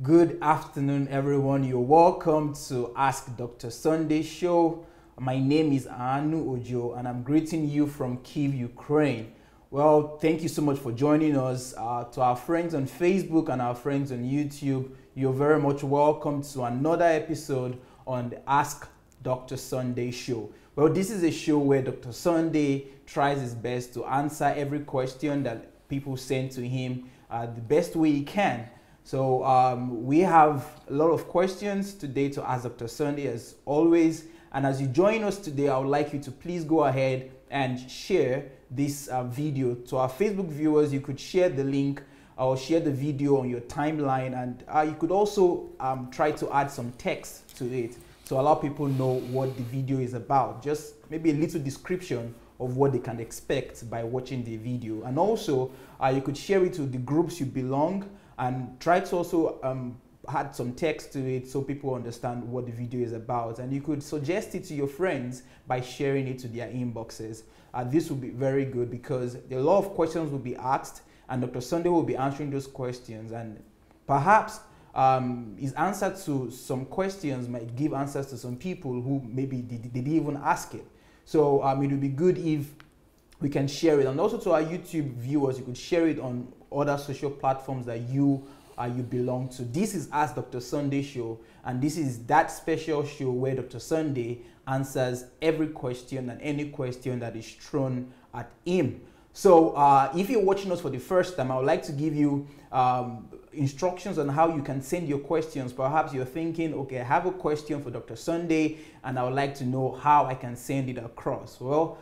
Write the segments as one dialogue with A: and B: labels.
A: Good afternoon, everyone. You're welcome to Ask Dr. Sunday show. My name is Anu Ojo, and I'm greeting you from Kyiv, Ukraine. Well, thank you so much for joining us. To our friends on Facebook and our friends on YouTube, you're very much welcome to another episode on the Ask Dr. Sunday show. Well, this is a show where Dr. Sunday tries his best to answer every question that people send to him the best way he can. So we have a lot of questions today to ask Dr. Sunday as always. And as you join us today, I would like you to please go ahead and share this video. To our Facebook viewers, you could share the link or share the video on your timeline. And you could also try to add some text to it to allow people know what the video is about. Just maybe a little description of what they can expect by watching the video. And also, you could share it to the groups you belong and try to also add some text to it so people understand what the video is about. And you could suggest it to your friends by sharing it to their inboxes. This will be very good because a lot of questions will be asked and Dr. Sunday will be answering those questions, and perhaps his answer to some questions might give answers to some people who maybe they didn't even ask it. So it would be good if we can share it. And also to our YouTube viewers, you could share it on other social platforms that you belong to. This is Ask Dr. Sunday show, and this is that special show where Dr. Sunday answers every question and any question that is thrown at him. So if you're watching us for the first time, I would like to give you instructions on how you can send your questions. Perhaps you're thinking, okay, I have a question for Dr. Sunday and I would like to know how I can send it across. Well,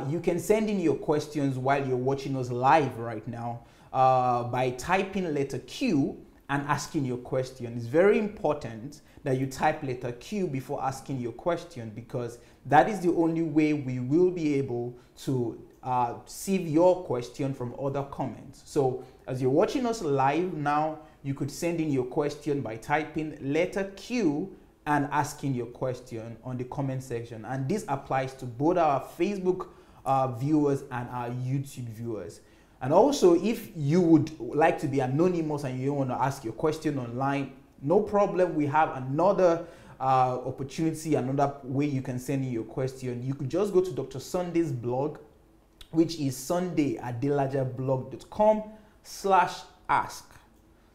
A: you can send in your questions while you're watching us live right now by typing letter Q and asking your question. It's very important that you type letter Q before asking your question, because that is the only way we will be able to sieve your question from other comments. So as you're watching us live now, you could send in your question by typing letter Q and asking your question on the comment section. And this applies to both our Facebook viewers and our YouTube viewers. And also, if you would like to be anonymous and you don't want to ask your question online, no problem. We have another opportunity, another way you can send in your question. You could just go to Dr. Sunday's blog, which is sundayadelajabblog.com/ask.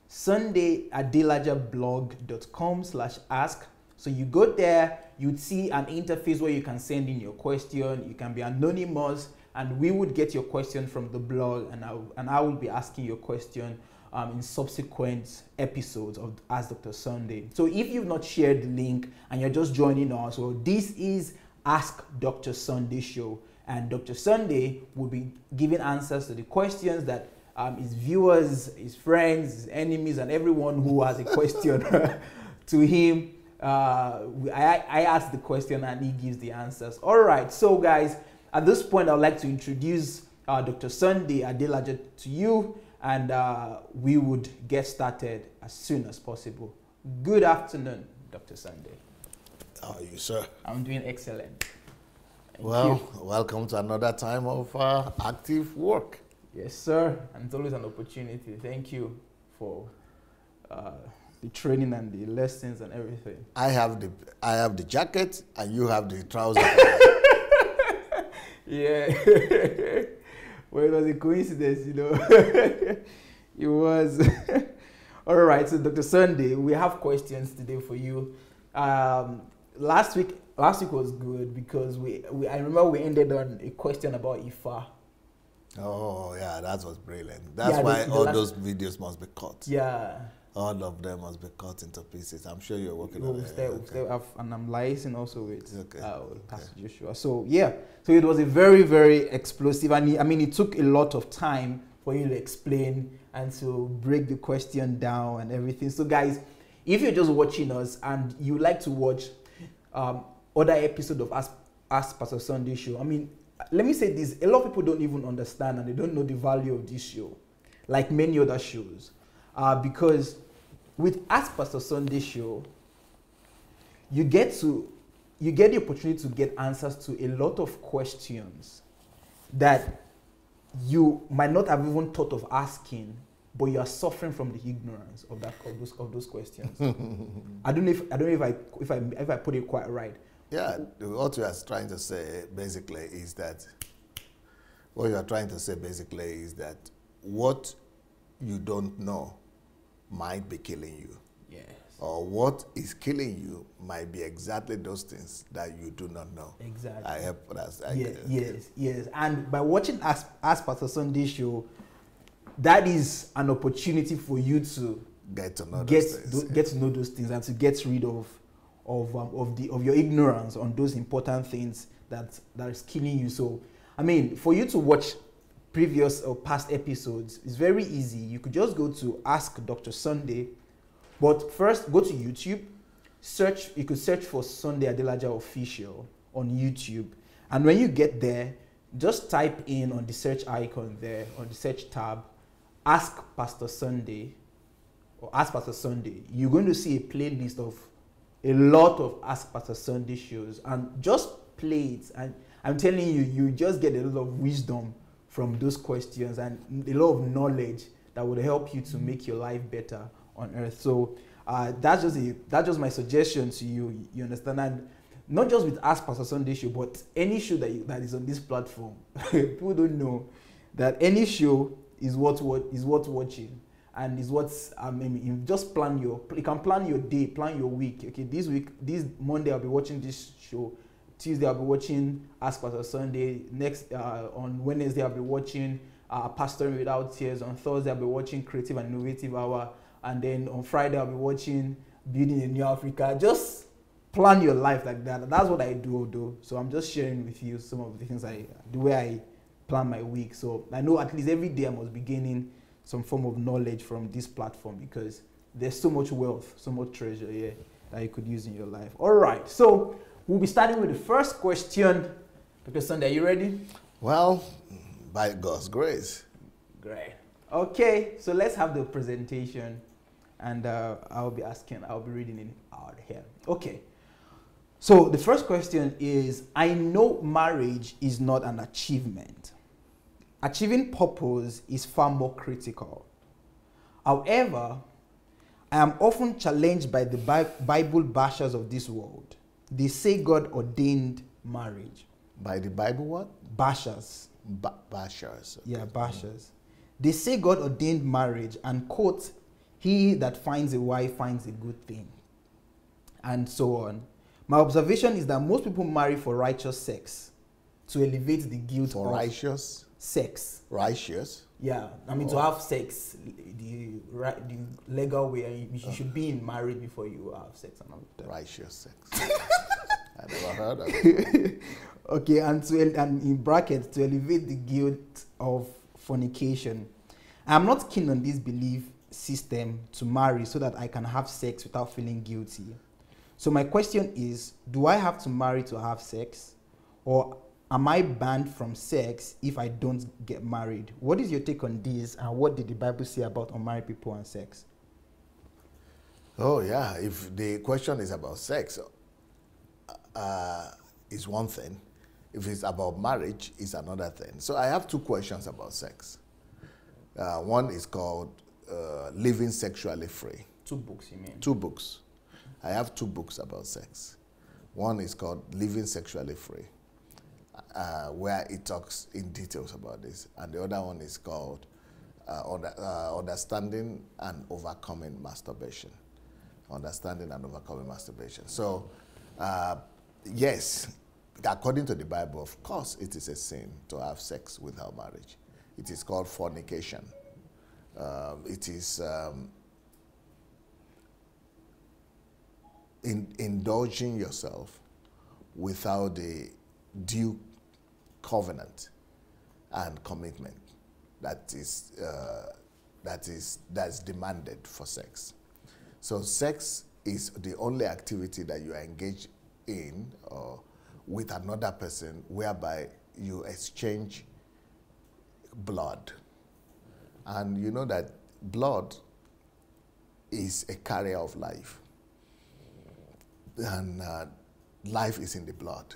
A: sundayadelajabblog.com/ask. So you go there, you'd see an interface where you can send in your question. You can be anonymous, and we would get your question from the blog, and I will be asking your question in subsequent episodes of Ask Dr. Sunday. So if you've not shared the link and you're just joining us, well, this is Ask Dr. Sunday show, and Dr. Sunday will be giving answers to the questions that his viewers, his friends, his enemies, and everyone who has a question to him. I ask the question and he gives the answers. All right, so guys, at this point, I would like to introduce Dr. Sunday Adelaja to you, and we would get started as soon as possible. Good afternoon, Dr. Sunday.
B: How are you, sir?
A: I'm doing excellent. Thank
B: well,
A: you.
B: Welcome to another time of active work.
A: Yes, sir. And it's always an opportunity. Thank you for the training and the lessons and everything.
B: I have the jacket, and you have the trousers.
A: Yeah. Well, it was a coincidence, you know. It was. All right, so Dr. Sunday, we have questions today for you. Last week was good because I remember we ended on a question about Ifa.
B: Oh yeah, that was brilliant. That's why all those videos must be cut.
A: Yeah.
B: All of them must be cut into pieces. I'm sure you're working on it.
A: And I'm liaising also with Pastor
B: Okay.
A: Joshua. So yeah, so it was a very, very explosive, and it took a lot of time for you to explain and to break the question down and everything. So guys, if you're just watching us and you like to watch other episodes of Ask Pastor Sunday show, let me say this: a lot of people don't even understand and they don't know the value of this show, like many other shows. Because with Ask Pastor Sunday show, you get the opportunity to get answers to a lot of questions that you might not have even thought of asking but you are suffering from the ignorance of those questions. I don't know if I put it quite right.
B: Yeah, what you are trying to say basically is that what you don't know might be killing you.
A: Yes.
B: Or what is killing you might be exactly those things that you do not know.
A: Exactly.
B: I hope that's
A: yes. And by watching Ask Pastor Sunday show, that is an opportunity for you to
B: get to know
A: those things and to get rid of your ignorance on those important things that is killing you. So, I mean, for you to watch previous or past episodes, it's very easy. You could just go to Ask Dr. Sunday, but first go to YouTube. You could search for Sunday Adelaja Official on YouTube, and when you get there, just type in on the search icon there on the search tab, Ask Pastor Sunday or Ask Pastor Sunday. You're going to see a playlist of a lot of Ask Pastor Sunday shows, and just play it. And I'm telling you, you just get a lot of wisdom from those questions and a lot of knowledge that would help you to make your life better on earth. So that's just my suggestion to you. You understand? And not just with Ask Pastor Sunday show, but any show that is on this platform. People don't know that any show is worth watching, and is what you just you can plan your day, plan your week. Okay, this Monday I'll be watching this show. Tuesday I'll be watching Ask Pastor Sunday. Next on Wednesday I'll be watching Pastoring Without Tears. On Thursday I'll be watching Creative and Innovative Hour, and then on Friday I'll be watching Building a New Africa. Just plan your life like that. That's what I do, though. So I'm just sharing with you some of the things the way I plan my week. So I know at least every day I must be gaining some form of knowledge from this platform, because there's so much wealth, so much treasure here that you could use in your life. All right, so we'll be starting with the first question. Dr. Sunday, are you ready?
B: Well, by God's grace.
A: Great. Okay, so let's have the presentation, and I'll be reading it out here. Okay. So the first question is, I know marriage is not an achievement. Achieving purpose is far more critical. However, I am often challenged by the Bible bashers of this world. They say God ordained marriage.
B: By the Bible what?
A: Bashers.
B: Bashers. Okay.
A: Yeah, bashers. They say God ordained marriage and quote, he that finds a wife finds a good thing, and so on. My observation is that most people marry for righteous sex, to elevate the guilt
B: for
A: of
B: righteous
A: sex.
B: Righteous?
A: Yeah, I mean, to have sex the legal way, you should be in marriage before you have sex and all that.
B: Righteous sex. I never heard of it.
A: Okay, and in brackets, to elevate the guilt of fornication. I'm not keen on this belief system to marry so that I can have sex without feeling guilty. So my question is, do I have to marry to have sex? Or am I banned from sex if I don't get married? What is your take on this, and what did the Bible say about unmarried people and sex?
B: Oh yeah, if the question is about sex, is one thing. If it's about marriage, it's another thing. So I have two questions about sex. One is called Living Sexually Free.
A: 2 books, you mean?
B: 2 books. I have 2 books about sex. One is called Living Sexually Free, where it talks in details about this. And the other one is called Understanding and Overcoming Masturbation. Understanding and Overcoming Masturbation. So, yes, according to the Bible, of course, it is a sin to have sex without marriage. It is called fornication. It is indulging yourself without the due covenant and commitment that's demanded for sex. So sex is the only activity that you are engaged in with another person whereby you exchange blood. And you know that blood is a carrier of life. And life is in the blood.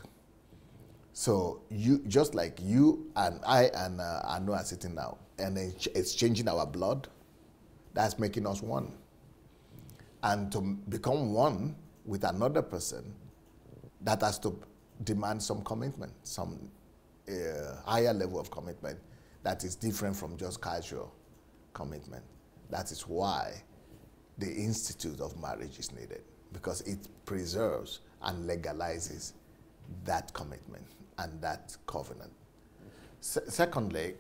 B: So you, just like you and I and Anu are sitting now and exchanging our blood, That's making us one. And to become one with another person, that has to demand some commitment, some higher level of commitment that is different from just casual commitment. That is why the institute of marriage is needed, because it preserves and legalizes that commitment and that covenant. Secondly,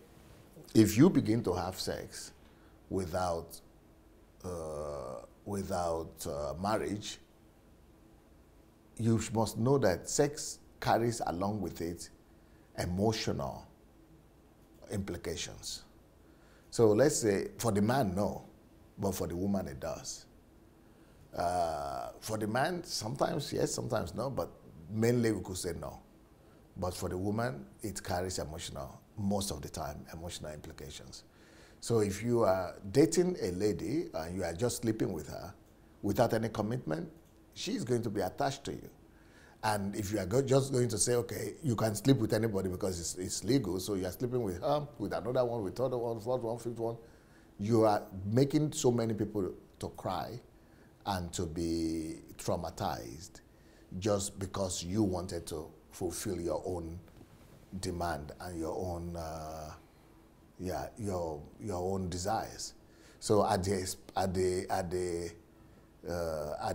B: if you begin to have sex without marriage, you must know that sex carries along with it emotional implications. So let's say for the man, no, but for the woman, it does. For the man, sometimes yes, sometimes no, but mainly we could say no. But for the woman, it carries emotional, most of the time, emotional implications. So if you are dating a lady and you are just sleeping with her without any commitment, she's going to be attached to you. And if you are just going to say, okay, you can sleep with anybody because it's legal, so you are sleeping with her, with another one, with other one, fourth one, fifth one, you are making so many people to cry and to be traumatized just because you wanted to fulfill your own demand and your own, your own desires. So at the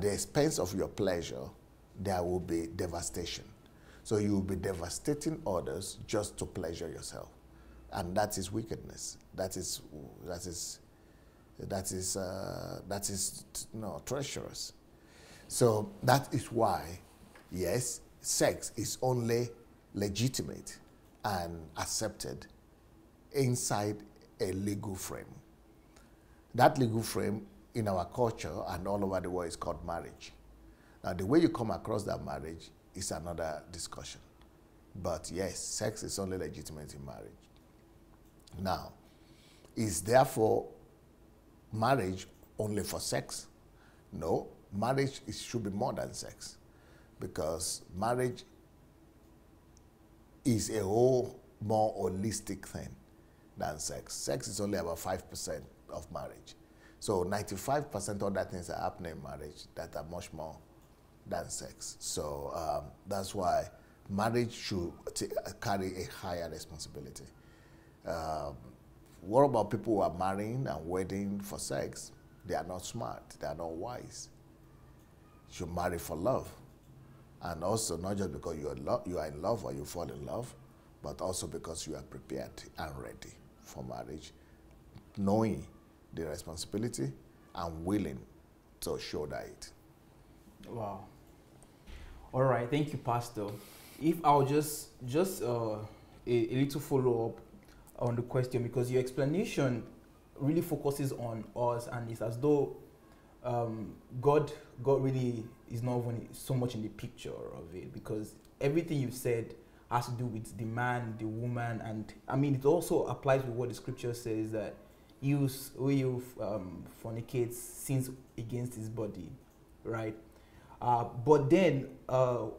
B: expense of your pleasure, there will be devastation. So you will be devastating others just to pleasure yourself, and that is wickedness. That is treacherous. So that is why, yes, sex is only legitimate and accepted inside a legal frame. That legal frame in our culture and all over the world is called marriage. Now, the way you come across that marriage is another discussion. But yes, sex is only legitimate in marriage. Now, is therefore marriage only for sex? No, marriage should be more than sex, because marriage is a whole more holistic thing than sex. Sex is only about 5% of marriage. So 95% of that things are happening in marriage that are much more than sex. So that's why marriage should carry a higher responsibility. What about people who are marrying and wedding for sex? They are not smart, they are not wise. You should marry for love. And also not just because you are in love or you fall in love, but also because you are prepared and ready for marriage, knowing the responsibility and willing to shoulder it.
A: Wow. All right, thank you, Pastor. If I'll just a little follow-up on the question, because your explanation really focuses on us, and it's as though God really is not even so much in the picture of it, because everything you've said has to do with the man, the woman, and I mean it also applies with what the scripture says, that you fornicates sins against his body, right? But then, what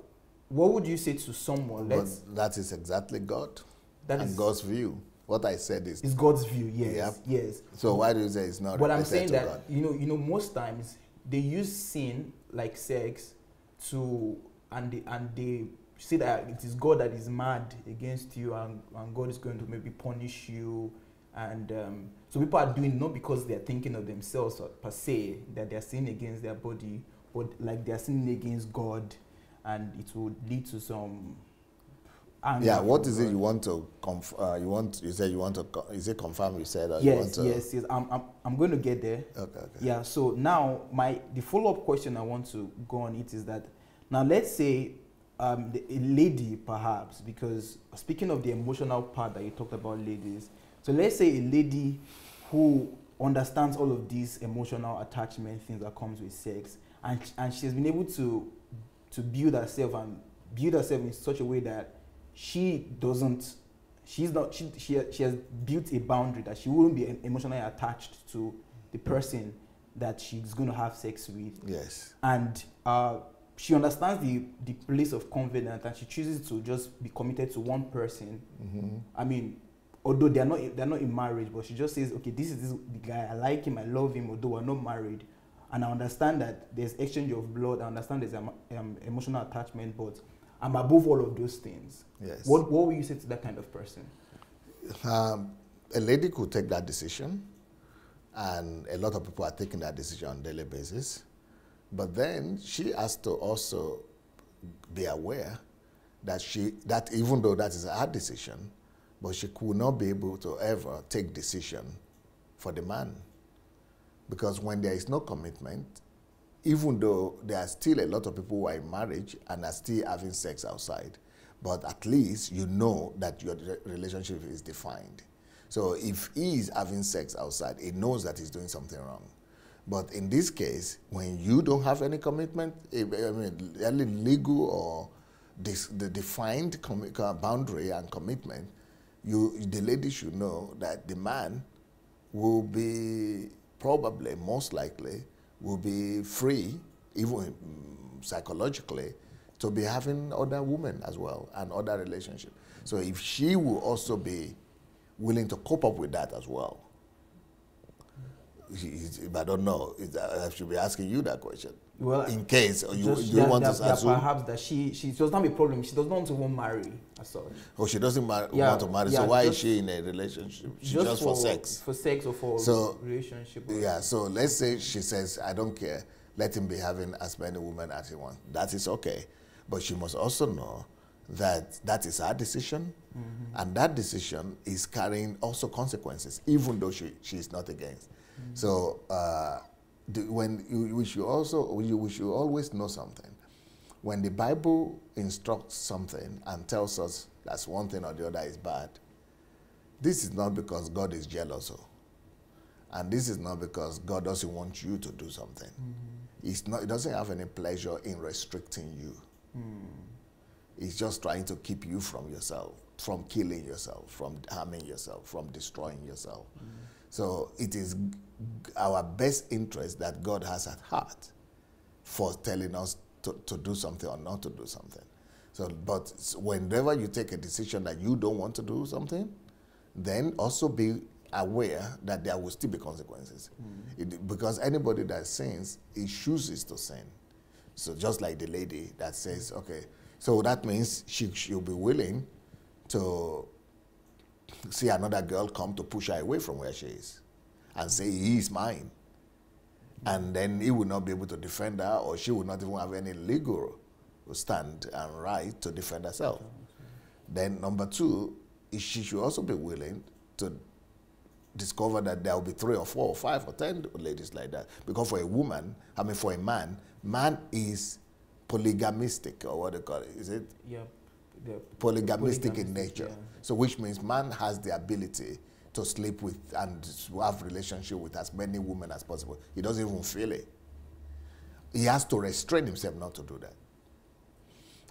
A: would you say to someone?
B: That is exactly God.
A: That
B: and
A: is
B: God's view. What I said is
A: God's view. Yes,
B: yep.
A: Yes.
B: So why do you say it's not?
A: But I'm saying that
B: God?
A: you know, most times they use sin like sex to, and they say that it is God that is mad against you, and God is going to maybe punish you, and so people are doing not because they are thinking of themselves per se that they are sinning against their body, but like they are sinning against God, and it will lead to some anger.
B: Yeah, what is
A: God.
B: it you want to you said you want to is it confirm you said, or
A: yes,
B: you want to?
A: Yes. I'm going to get there.
B: Okay.
A: Yeah, so now the follow-up question I want to go on it is that, now let's say a lady perhaps, because speaking of the emotional part that you talked about, ladies, so let's say a lady who understands all of these emotional attachment things that comes with sex, and she's been able to build herself in such a way that she has built a boundary that she wouldn't be emotionally attached to the person that she's going to have sex with.
B: Yes.
A: And she understands the place of confidence, and she chooses to just be committed to one person. Mm-hmm. I mean, although they're not in marriage, but she just says, okay, this is the guy, I like him, I love him, although we're not married. And I understand that there's exchange of blood, I understand there's emotional attachment, but I'm above all of those things.
B: Yes.
A: What will you say to that kind of person?
B: A lady could take that decision, and a lot of people are taking that decision on a daily basis. But then she has to also be aware that even though that is her decision, but she could not be able to ever take decision for the man. Because when there is no commitment, even though there are still a lot of people who are in marriage and are still having sex outside, but at least you know that your relationship is defined. So if he is having sex outside, he knows that he's doing something wrong. But in this case, when you don't have any commitment, any legal or the defined boundary and commitment, the lady should know that the man will be probably, most likely, will be free, even psychologically, to be having other women as well and other relationships. So if she will also be willing to cope up with that as well, I don't know. I should be asking you that question. Well, in case you want to assume
A: perhaps that she does not have a problem. She does not want to marry as such.
B: Oh, she doesn't want to marry. So why is she in a relationship? Just for sex.
A: For sex or for relationship.
B: Yeah. So let's say she says, "I don't care. Let him be having as many women as he wants." That is okay, but she must also know that that is her decision, and that decision is carrying also consequences, even though she is not against. So we should always know something. When the Bible instructs something and tells us that's one thing or the other is bad, this is not because God is jealous, and this is not because God doesn't want you to do something. It doesn't have any pleasure in restricting you. It's just trying to keep you from yourself, from killing yourself, from harming yourself, from destroying yourself. So it is our best interest that God has at heart for telling us to do something or not to do something. So, but whenever you take a decision that you don't want to do something, then also be aware that there will still be consequences. Because anybody that sins, he chooses to sin. So just like the lady that says, okay, so that means she'll be willing to see another girl come to push her away from where she is and say, he is mine. And then he will not be able to defend her, or she will not even have any legal stand and right to defend herself. Then number two, she should also be willing to discover that there will be 3 or 4 or 5 or 10 ladies like that. Because for a woman, for a man is polygamistic, or what they call it, is it?
A: Yeah.
B: Polygamistic in nature.
A: Yeah.
B: So which means man has the ability to sleep with and have relationship with as many women as possible. He doesn't even feel it. He has to restrain himself not to do that.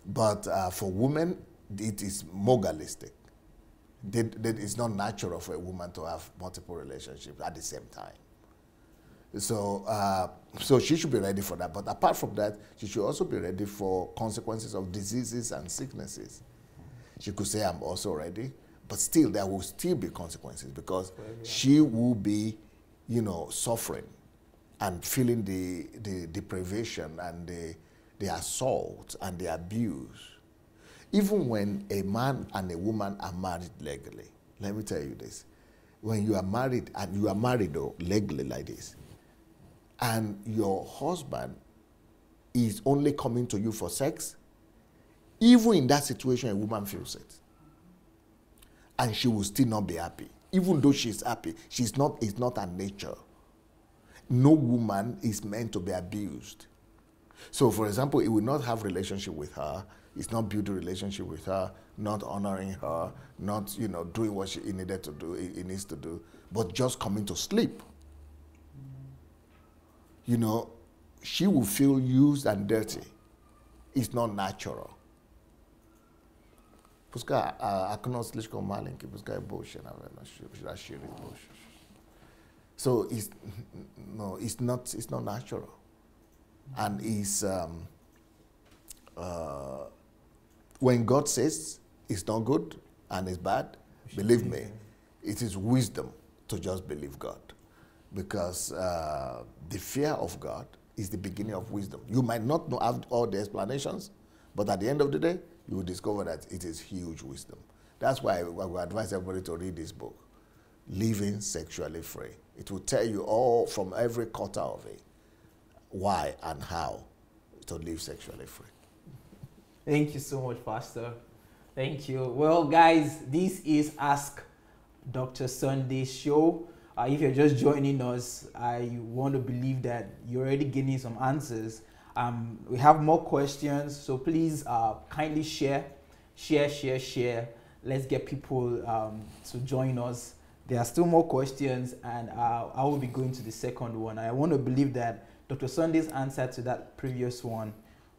B: But for women, it is moralistic. It's not natural for a woman to have multiple relationships at the same time. So, so she should be ready for that. But apart from that, she should also be ready for consequences of diseases and sicknesses. She could say, I'm also ready, but still, there will still be consequences because she will be, suffering and feeling the deprivation and the assault and the abuse. Even when a man and a woman are married legally, let me tell you this. When you are married, and you are married legally like this, and your husband is only coming to you for sex, even in that situation, a woman feels it. And she will still not be happy. Even though she's happy, it's not her nature. No woman is meant to be abused. So, for example, he will not have relationship with her, it's not build a relationship with her, not honoring her, not doing what he needs to do, but just coming to sleep. She will feel used and dirty. It's not natural. So it's not natural. And it's when God says it's not good and it's bad, believe me, It is wisdom to just believe God, because the fear of God is the beginning of wisdom. You might not know, have all the explanations, but at the end of the day, you will discover that it is huge wisdom. That's why I would advise everybody to read this book, Living Sexually Free. It will tell you all from every quarter of it, why and how to live sexually free.
A: Thank you so much, Pastor. Thank you. Well, guys, this is Ask Dr. Sunday's show. If you're just joining us, I want to believe that you're already getting some answers. We have more questions, so please kindly share. Let's get people to join us. There are still more questions, and I will be going to the second one. I want to believe that Dr. Sunday's answer to that previous one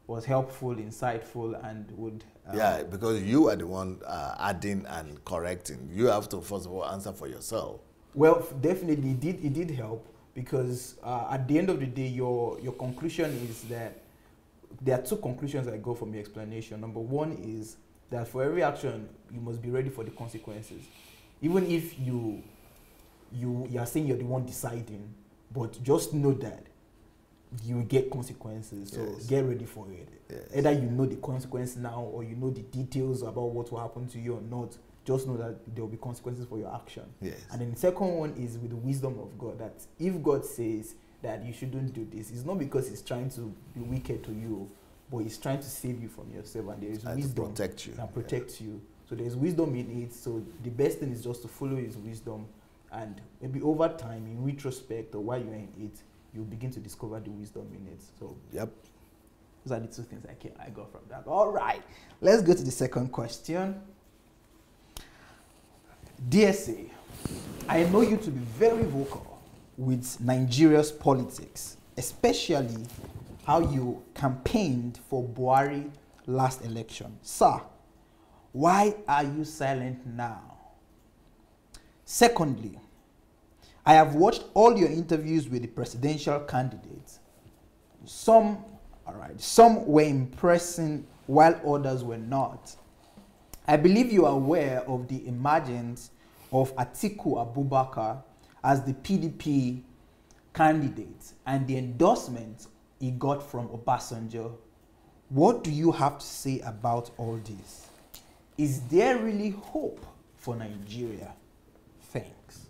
A: was helpful, insightful, and would...
B: yeah, because you are the one adding and correcting. You have to, first of all, answer for yourself.
A: Well, definitely, it did help, because at the end of the day, your conclusion is that there are two conclusions I got from your explanation. Number one is that for every action, you must be ready for the consequences. Even if you are saying you're the one deciding, but just know that you will get consequences. So
B: Yes.
A: get ready for it.
B: Yes.
A: Either you know the consequence now, or you know the details about what will happen to you or not. Just know that there will be consequences for your action.
B: Yes.
A: And then the second one is with the wisdom of God, that if God says that you shouldn't do this, it's not because he's trying to be wicked to you, but he's trying to save you from yourself, and there is
B: And
A: wisdom
B: to protect you.
A: and protect you. So there's wisdom in it. So the best thing is just to follow his wisdom, and maybe over time, in retrospect, or while you're in it, you'll begin to discover the wisdom in it. So
B: Yep.
A: those are the two things I got from that. All right, let's go to the second question. DSA, I know you to be very vocal with Nigeria's politics, especially how you campaigned for Buhari last election. Sir, why are you silent now? Secondly, I have watched all your interviews with the presidential candidates. Some were impressing while others were not. I believe you are aware of the emergence of Atiku Abubakar as the PDP candidate and the endorsement he got from Obasanjo. What do you have to say about all this? Is there really hope for Nigeria? Thanks.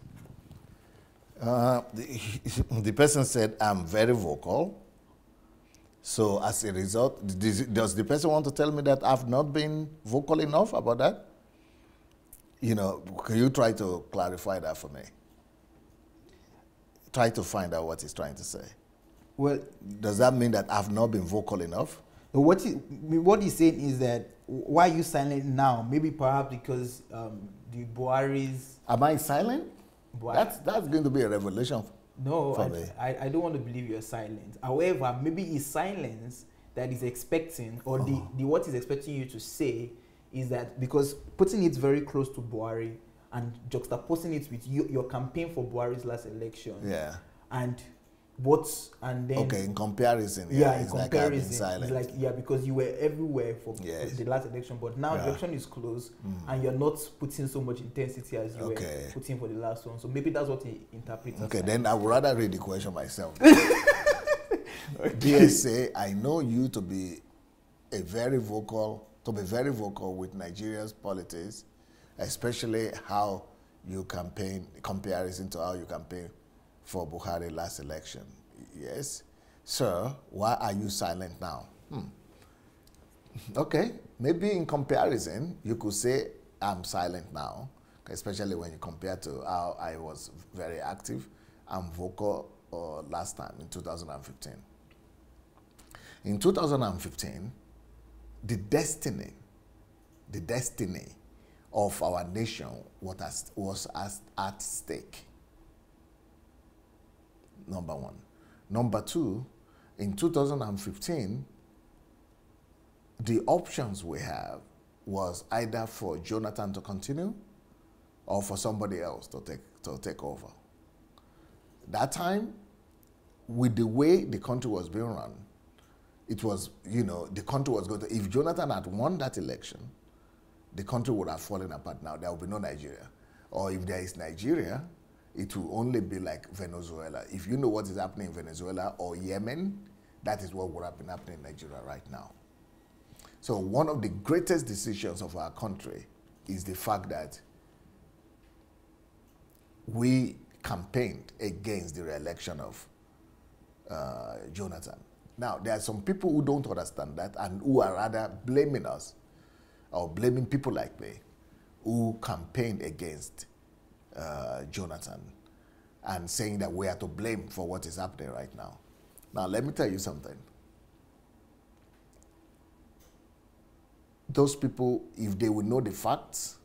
B: The person said, I'm very vocal. So as a result, does the person want to tell me that I've not been vocal enough about that? You know, can you try to clarify that for me? Try to find out what he's trying to say.
A: Well,
B: does that mean that I've not been vocal enough?
A: What he's saying is that, why are you silent now? Maybe perhaps because the Buhari's...
B: Am I silent?
A: Buhari.
B: That's going to be a revelation.
A: No,
B: for me.
A: I don't want to believe you're silent. However, maybe his silence that he's expecting, or the what he's expecting you to say, is that because putting it very close to Buhari and juxtaposing it with your campaign for Buhari's last election.
B: Yeah.
A: And then...
B: Okay, in comparison.
A: Yeah, in
B: it's
A: comparison.
B: like I've been silent.
A: It's like, yeah, because you were everywhere for
B: Yes.
A: the last election, but now the election is close and you're not putting so much intensity as you were putting for the last one. So maybe that's what he interprets.
B: Okay, then I would rather read the question myself. DSA, I know you to be very vocal with Nigeria's politics, especially how you campaign, comparison to how you campaign for Buhari last election. Yes. Sir, why are you silent now? Okay, maybe in comparison, you could say I'm silent now, especially when you compare to how I was very active and vocal last time in 2015. In 2015, the destiny of our nation was at stake. Number one. Number two, in 2015, the options we have was either for Jonathan to continue or for somebody else to take over. That time, with the way the country was being run, it was, the country was going to, if Jonathan had won that election, the country would have fallen apart now. There would be no Nigeria. Or if there is Nigeria, it will only be like Venezuela. If you know what is happening in Venezuela or Yemen, that is what would have been happening in Nigeria right now. So one of the greatest decisions of our country is the fact that we campaigned against the re-election of Jonathan. Now, there are some people who don't understand that and who are rather blaming us or blaming people like me who campaigned against Jonathan and saying that we are to blame for what is happening right now. Now, let me tell you something. Those people, if they would know the facts,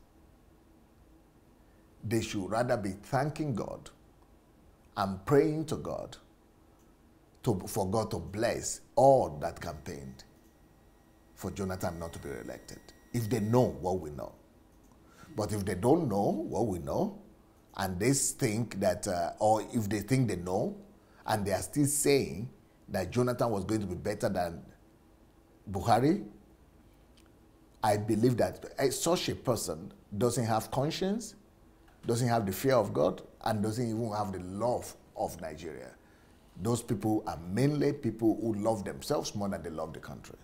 B: they should rather be thanking God and praying to God for God to bless all that campaigned for Jonathan not to be re-elected, if they know what we know. But if they don't know what we know, and they think that, or if they think they know, and they are still saying that Jonathan was going to be better than Buhari, I believe that such a person doesn't have conscience, doesn't have the fear of God, and doesn't even have the love of Nigeria. Those people are mainly people who love themselves more than they love the country.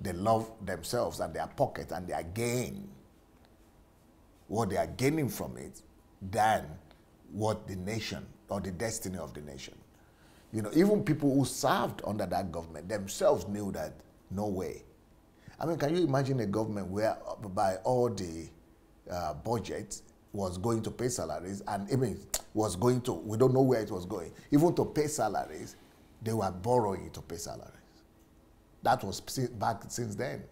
B: They love themselves and their pocket and their gain, what they are gaining from it, than what the nation or the destiny of the nation. You know, even people who served under that government themselves knew that no way. I mean, can you imagine a government where by all the budget was going to pay salaries, and even was going to, we don't know where it was going, even to pay salaries, they were borrowing to pay salaries. That was back since then.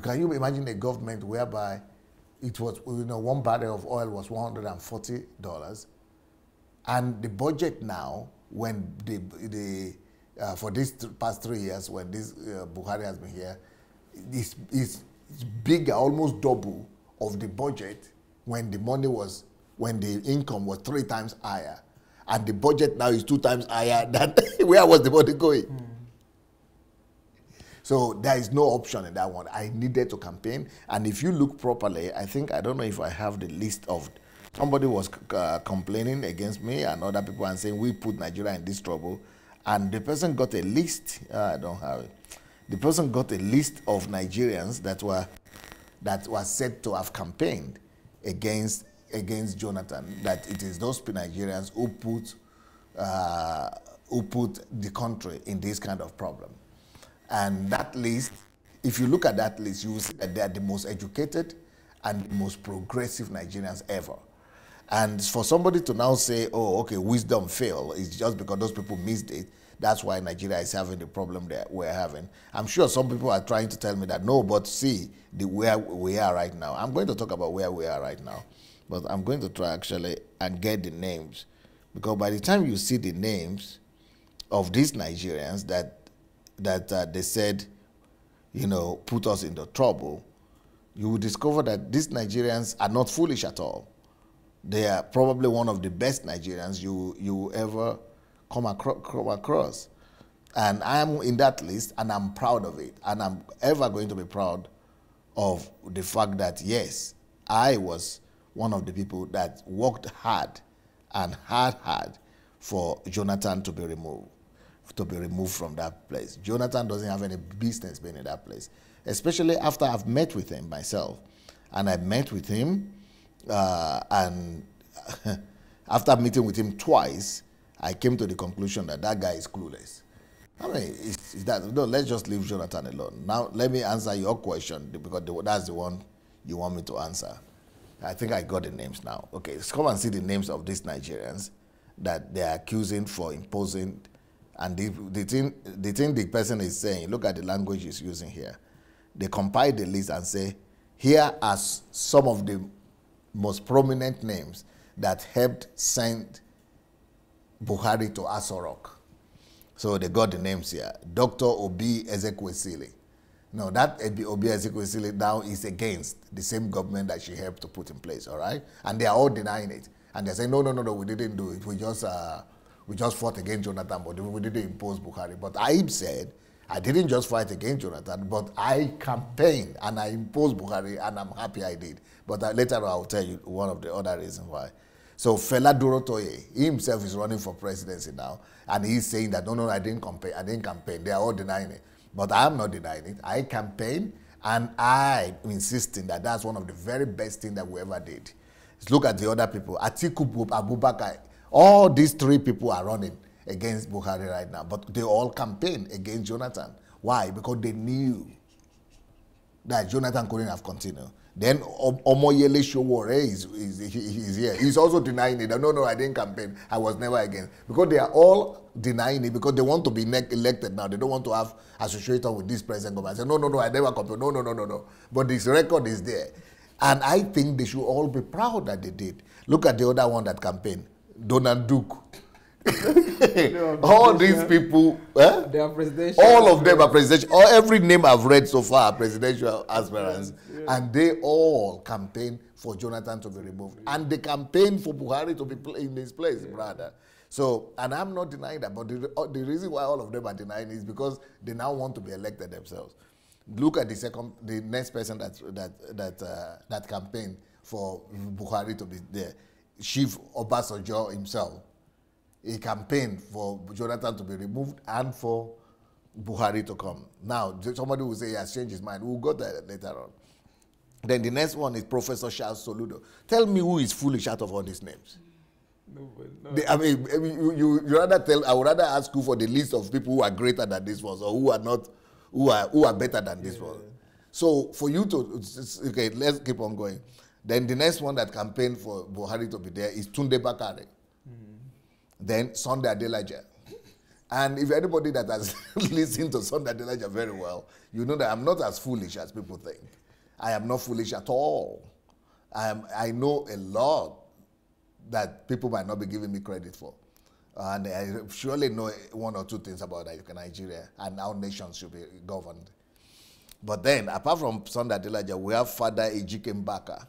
B: Can you imagine a government whereby it was, you know, 1 barrel of oil was $140, and the budget now, when for these past 3 years, when this Buhari has been here, is bigger, almost double of the budget when the money was, when the income was 3 times higher, and the budget now is 2 times higher than where was the money going? Mm. So there is no option in that one. I needed to campaign, and if you look properly, I think, I don't know if I have the list of, somebody was complaining against me and other people and saying we put Nigeria in this trouble, and the person got a list. I don't have it. The person got a list of Nigerians that were said to have campaigned against Jonathan. That it is those Nigerians who put the country in this kind of problem. And that list, if you look at that list, you will see that they are the most educated and the most progressive Nigerians ever. And for somebody to now say, oh, okay, wisdom failed, it's just because those people missed it, that's why Nigeria is having the problem that we're having. I'm sure some people are trying to tell me that, no, but see where we are right now. I'm going to talk about where we are right now, but I'm going to try actually and get the names, because by the time you see the names of these Nigerians that they said, you know, put us into trouble, you will discover that these Nigerians are not foolish at all. They are probably one of the best Nigerians you ever come across. And I'm in that list, and I'm proud of it. And I'm ever going to be proud of the fact that, yes, I was one of the people that worked hard and hard for Jonathan to be removed from that place. Jonathan doesn't have any business being in that place, especially after I've met with him myself. And I met with him, and after meeting with him twice, I came to the conclusion that that guy is clueless. I mean, no, let's just leave Jonathan alone. Now, let me answer your question, because that's the one you want me to answer. I think I got the names now. Okay, let's come and see the names of these Nigerians that they are accusing for imposing. And the thing the person is saying, look at the language he's using here. They compile the list and say, here are some of the most prominent names that helped send Buhari to Aso Rock. So they got the names here. Dr. Obi Ezekwesili. No, that Obi Ezekwesili now is against the same government that she helped to put in place, all right? And they are all denying it. And they're saying, no, we didn't do it. We just fought against Jonathan, but we didn't impose Buhari. But Aib said I didn't just fight against Jonathan, but I campaigned and I imposed Buhari, and I'm happy I did. But later on, I'll tell you one of the other reasons why. So Fela Dorotoye, he himself is running for presidency now, and he's saying that, no, I didn't campaign. They are all denying it. But I am not denying it. I campaigned, and I'm insisting that that's one of the very best things that we ever did. Let's look at the other people. Atiku Abubakar, all these three people are running against Buhari right now, but they all campaigned against Jonathan. Why? Because they knew that Jonathan couldn't have continued. Then Omoyele Sowore is here. He's also denying it. No, I didn't campaign. I was never against. Because they are all denying it because they want to be elected now. They don't want to have associated with this present government. I say, no, I never campaigned. No. But this record is there. And I think they should all be proud that they did. Look at the other one that campaigned, Donald Duke. All these people,
A: they are presidential.
B: All of them are presidential. Every name I've read so far are presidential aspirants. Yeah. And they all campaign for Jonathan to be removed. Yeah. And they campaign for Buhari to be in his place, brother. So, and I'm not denying that, but the reason why all of them are denying is because they now want to be elected themselves. Look at the next person that campaigned for Buhari to be there, Chief Obasanjo himself. He campaigned for Jonathan to be removed and for Buhari to come. Now, somebody will say he has changed his mind. We'll go there later on. Then the next one is Professor Charles Soludo. Tell me who is foolish out of all these names.
A: No.
B: I mean, you rather tell. I would rather ask you for the list of people who are greater than this one, or who are not, who are better than this one. So for you to, okay, let's keep on going. Then the next one that campaigned for Buhari to be there is Tunde Bakare. Then Sunday Adelaja. And if anybody that has listened to Sunday Adelaja very well, you know that I'm not as foolish as people think. I am not foolish at all. I know a lot that people might not be giving me credit for. And I surely know one or two things about Nigeria and how nations should be governed. But then, apart from Sunday Adelaja, we have Father Ejike Mbaka.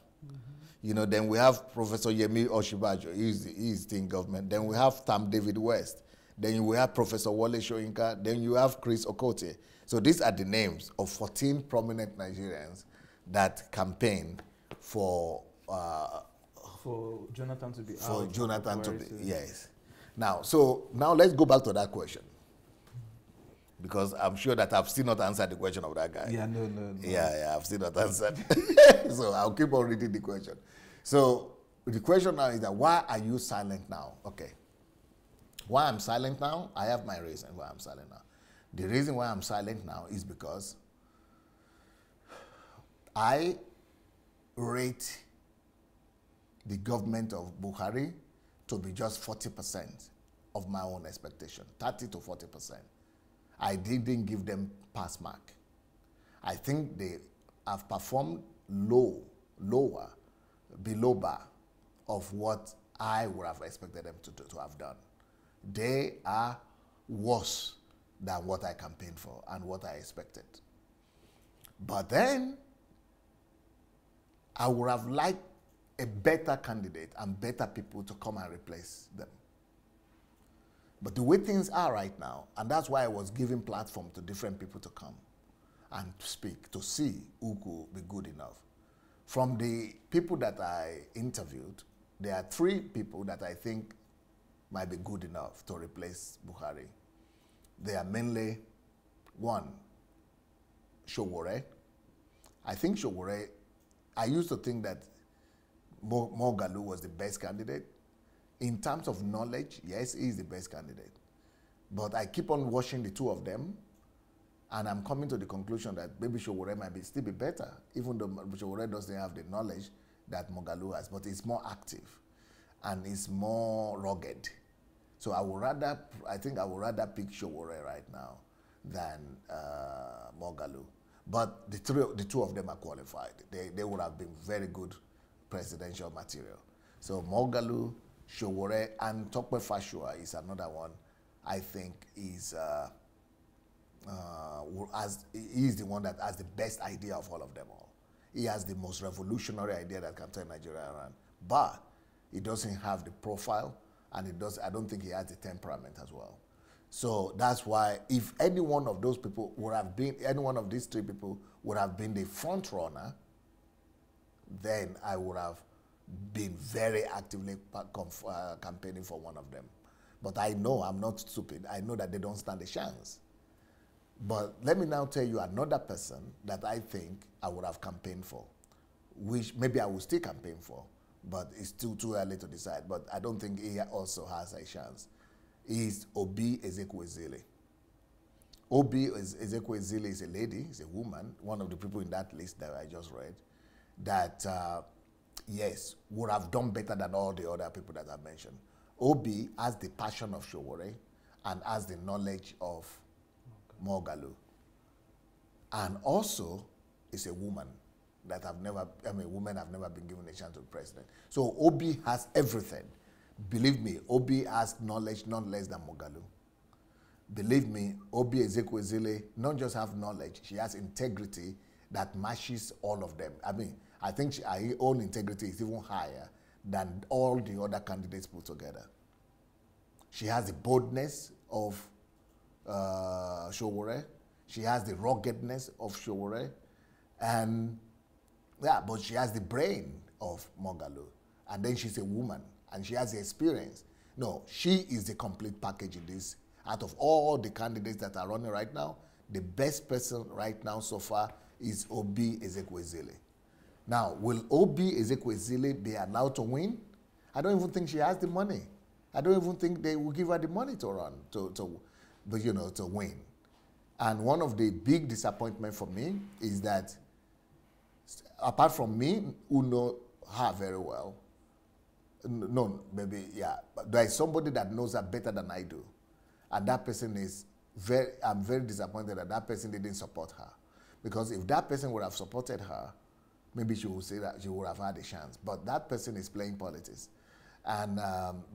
B: You know, then we have Professor Yemi Oshibajo, he's in government. Then we have Tam David West. Then we have Professor Wole Soyinka. Then you have Chris Okotie. So these are the names of 14 prominent Nigerians that campaigned for
A: Jonathan to be out.
B: For Jonathan to be, yes. Now let's go back to that question. Because I'm sure that I've still not answered the question of that guy.
A: Yeah, no.
B: Yeah, I've still not answered. So I'll keep on reading the question. So the question now is that why are you silent now? Okay. Why I'm silent now? I have my reason why I'm silent now. The reason why I'm silent now is because I rate the government of Buhari to be just 40% of my own expectation, 30 to 40%. I didn't give them pass mark. I think they have performed lower, below bar of what I would have expected them to have done. They are worse than what I campaigned for and what I expected. But then, I would have liked a better candidate and better people to come and replace them. But the way things are right now, and that's why I was giving platform to different people to come and to speak, to see who could be good enough. From the people that I interviewed, there are 3 people that I think might be good enough to replace Buhari. They are mainly, 1, Sowore. I think Sowore, I used to think that Moghalu was the best candidate. In terms of knowledge, yes, he is the best candidate. But I keep on watching the 2 of them, and I'm coming to the conclusion that maybe Sowore might still be better, even though Sowore doesn't have the knowledge that Moghalu has, but he's more active and he's more rugged. So I think I would rather pick Sowore right now than Moghalu. But the 2 of them are qualified. They would have been very good presidential material. So Moghalu, Sowore, and Tope Fashua is another one I think is he's the one that has the best idea of all of them all. He has the most revolutionary idea that can turn Nigeria around. But he doesn't have the profile, and I don't think he has the temperament as well. So that's why if any one of those people would have been, any one of these three people would have been the front runner, then I would have been very actively campaigning for one of them. But I know I'm not stupid. I know that they don't stand a chance. But let me now tell you another person that I think I would have campaigned for, which maybe I will still campaign for, but it's still too early to decide. But I don't think he also has a chance. Is Obi Ezekwesili. Obi Ezekwesili is a lady, is a woman, one of the people in that list that I just read, that, yes, would have done better than all the other people that I mentioned. Obi has the passion of Showore and has the knowledge of Mogalu. And also is a woman that women have never been given a chance to be president. So Obi has everything. Believe me, Obi has knowledge not less than Mogalu. Believe me, Obi Ezekwesili not just have knowledge, she has integrity that matches all of them. I mean, I think her own integrity is even higher than all the other candidates put together. She has the boldness of Showore. She has the ruggedness of Showore. And yeah, but she has the brain of Mogalu. And then she's a woman. And she has the experience. No, she is the complete package in this. Out of all the candidates that are running right now, the best person right now so far is Obi Ezekwesili. Now, will Obi Ezekwesili be allowed to win? I don't even think she has the money. I don't even think they will give her the money to run, to win. And one of the big disappointments for me is that, apart from me, who know her very well, no, maybe, yeah, but there is somebody that knows her better than I do. And that person is I'm very disappointed that that person didn't support her. Because if that person would have supported her, maybe she would say that she would have had a chance. But that person is playing politics. And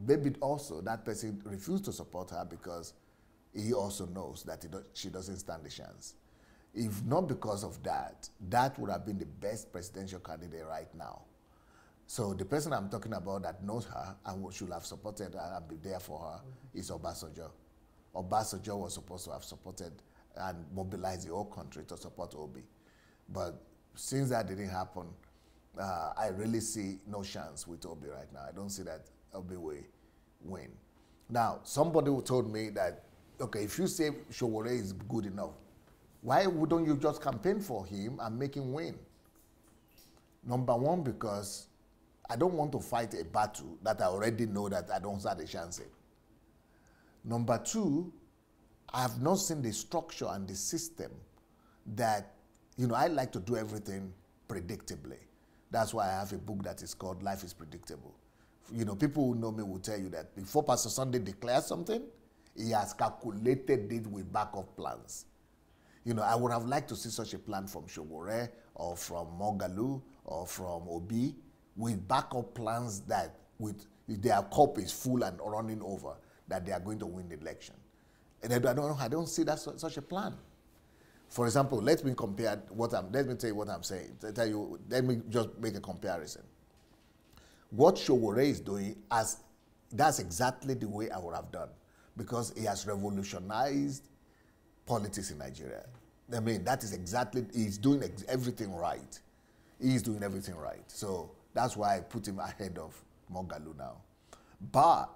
B: maybe also that person refused to support her because he also knows that she doesn't stand a chance. If not because of that, that would have been the best presidential candidate right now. So the person I'm talking about that knows her and should have supported her and be there for her is Obasanjo. Obasanjo was supposed to have supported and mobilized the whole country to support Obi. But since that didn't happen, I really see no chance with Obi right now. I don't see that Obi will win. Now, somebody told me that, okay, if you say Showore is good enough, why wouldn't you just campaign for him and make him win? Number one, because I don't want to fight a battle that I already know that I don't stand a chance in. Number two, I have not seen the structure and the system that, I like to do everything predictably. That's why I have a book that is called Life is Predictable. People who know me will tell you that before Pastor Sunday declares something, he has calculated it with backup plans. I would have liked to see such a plan from Showore or from Mogalu or from Obi with backup plans that if their cup is full and running over, that they are going to win the election. And I don't see that such a plan. For example, let me tell you what I'm saying. Let me just make a comparison. What Showore is doing, that's exactly the way I would have done, because he has revolutionized politics in Nigeria. I mean, that is exactly, he's doing everything right. He's doing everything right. So that's why I put him ahead of Mogalu now. But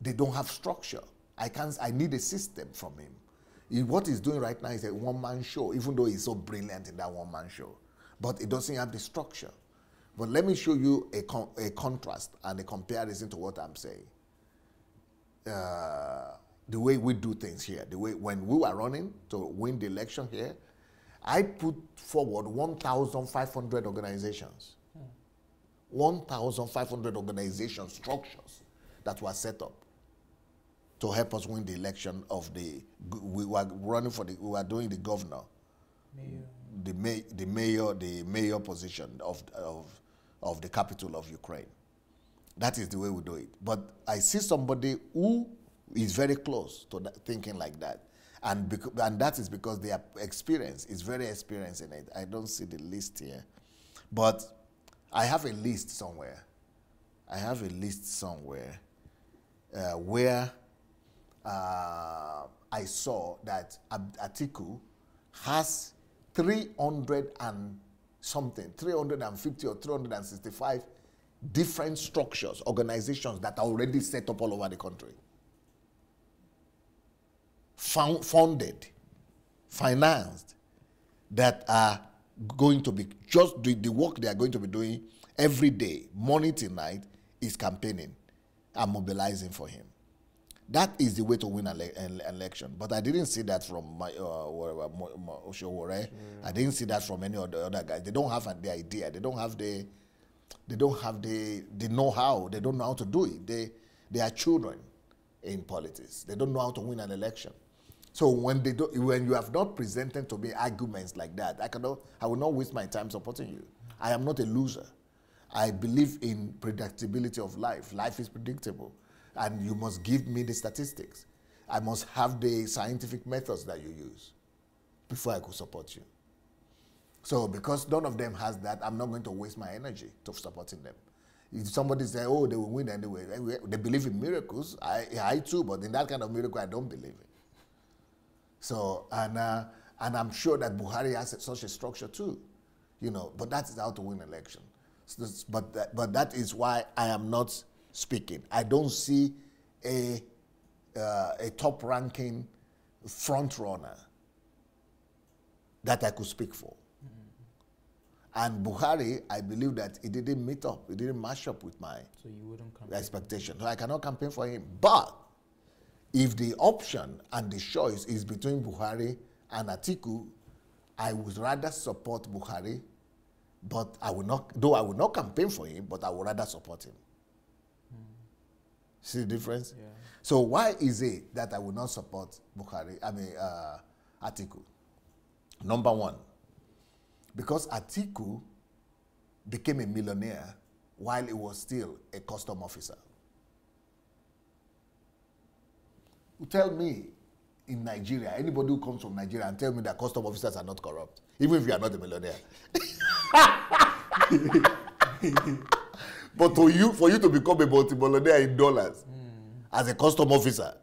B: they don't have structure. I need a system from him. What he's doing right now is a one-man show, even though he's so brilliant in that one-man show. But it doesn't have the structure. But let me show you a contrast and a comparison to what I'm saying. The way we do things here, the way when we were running to win the election here, I put forward 1,500 organizations. 1,500 organization structures that were set up to help us win the election we were doing the governor, the mayor position of the capital of Ukraine. That is the way we do it. But I see somebody who is very close to thinking like that. And that is because their experience is very experienced in it. I don't see the list here. But I have a list somewhere. Where I saw that Atiku has 300 and something, 350 or 365 different structures, organizations that are already set up all over the country. Funded, financed, that are going to be just doing the work they are going to be doing every day, morning till night, is campaigning and mobilizing for him. That is the way to win an election. But I didn't see that from Oshowore. I didn't see that from any of the other guys. They don't have the idea. They don't have the know-how. They don't know how to do it. They are children in politics. They don't know how to win an election. So when you have not presented to me arguments like that, I will not waste my time supporting you. I am not a loser. I believe in predictability of life. Life is predictable. And you must give me the statistics. I must have the scientific methods that you use before I could support you. So because none of them has that, I'm not going to waste my energy to supporting them. If somebody says, oh, they will win anyway, they believe in miracles. I too, but in that kind of miracle, I don't believe it. So, and I'm sure that Buhari has such a structure too, but that is how to win election. So but that is why I am not speaking. I don't see a top-ranking front runner that I could speak for. And Buhari, I believe that it didn't meet up, it didn't match up with my expectation. So I cannot campaign for him. But if the option and the choice is between Buhari and Atiku, I would rather support Buhari, but I will not campaign for him, but I would rather support him. See the difference? Yeah. So why is it that I will not support Atiku? Number one, because Atiku became a millionaire while he was still a custom officer. Tell me in Nigeria, anybody who comes from Nigeria and tell me that custom officers are not corrupt, even if you are not a millionaire. But for you to become a multi-millionaire in dollars as a custom officer,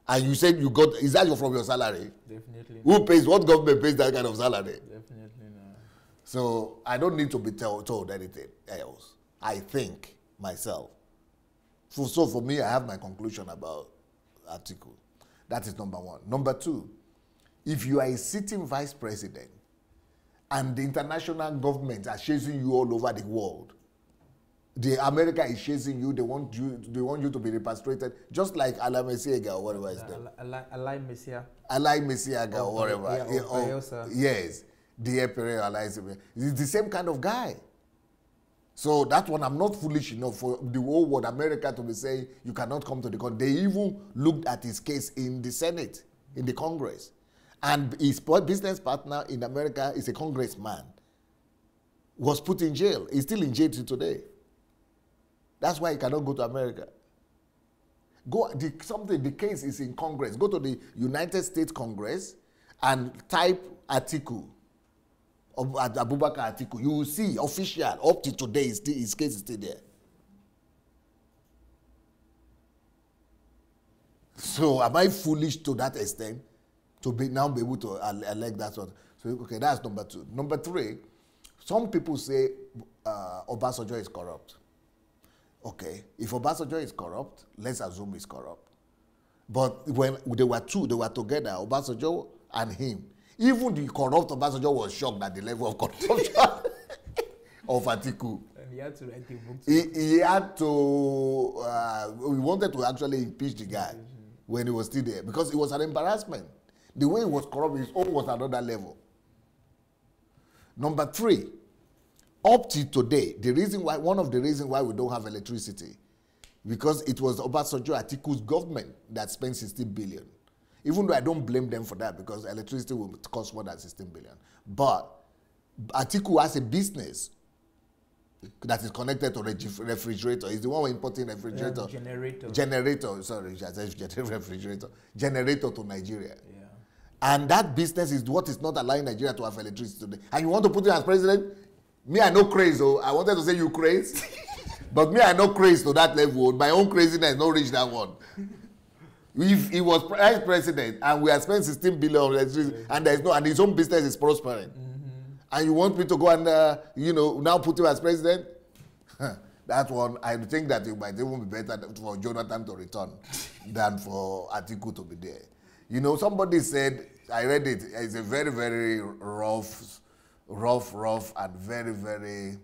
B: and you said you got, is that from your salary?
A: Definitely.
B: Who pays, what government pays that kind of salary?
A: Definitely not.
B: So I don't need to be told anything else. I think myself. So for me, I have my conclusion about Atiku. That is number one. Number two, if you are a sitting vice president and the international government are chasing you all over the world, America is chasing you, they want you to be repatriated, just like Ala Messiaga or whatever is there.
A: Alai
B: Messiaga or whatever. Yes, DR Pereira. He's the same kind of guy. So that one, I'm not foolish enough for the whole world, America, to be saying you cannot come to the country. They even looked at his case in the Senate, in the Congress. And his business partner in America is a congressman. Was put in jail. He's still in jail till today. That's why he cannot go to America. The case is in Congress. Go to the United States Congress and type Atiku. Abubakar Atiku, you will see official up to today his case is still there. So am I foolish to that extent to be able to elect that one? So okay, that's number two. Number three, some people say Obasanjo is corrupt. Okay, if Obasanjo is corrupt, let's assume he's corrupt. But when they were together, Obasanjo and him. Even the corrupt Obasanjo was shocked at the level of corruption of Atiku.
A: And he had to write a book.
B: He had to, we wanted to actually impeach the guy when he was still there because it was an embarrassment. The way he was corrupt, his own was another level. Number three, up to today, one of the reasons why we don't have electricity, because it was Obasanjo Atiku's government that spent 16 billion. Even though I don't blame them for that because electricity will cost more than 16 billion. But Atiku has a business that is connected to refrigerator. He's the one importing refrigerator. Generator, sorry, refrigerator. Generator to Nigeria. Yeah. And that business is what is not allowing Nigeria to have electricity today. And you want to put him as president? Me, I know crazy. Oh, I wanted to say you crazy. But me, I know crazy to that level. My own craziness not reach that one. If he was vice president and we are spending 16 billion on electricity and there is no, and his own business is prospering, and you want me to go and now put him as president? That one, I think that it might even be better for Jonathan to return than for Atiku to be there. You know, somebody said, I read it, it's a very, very rough, and very, very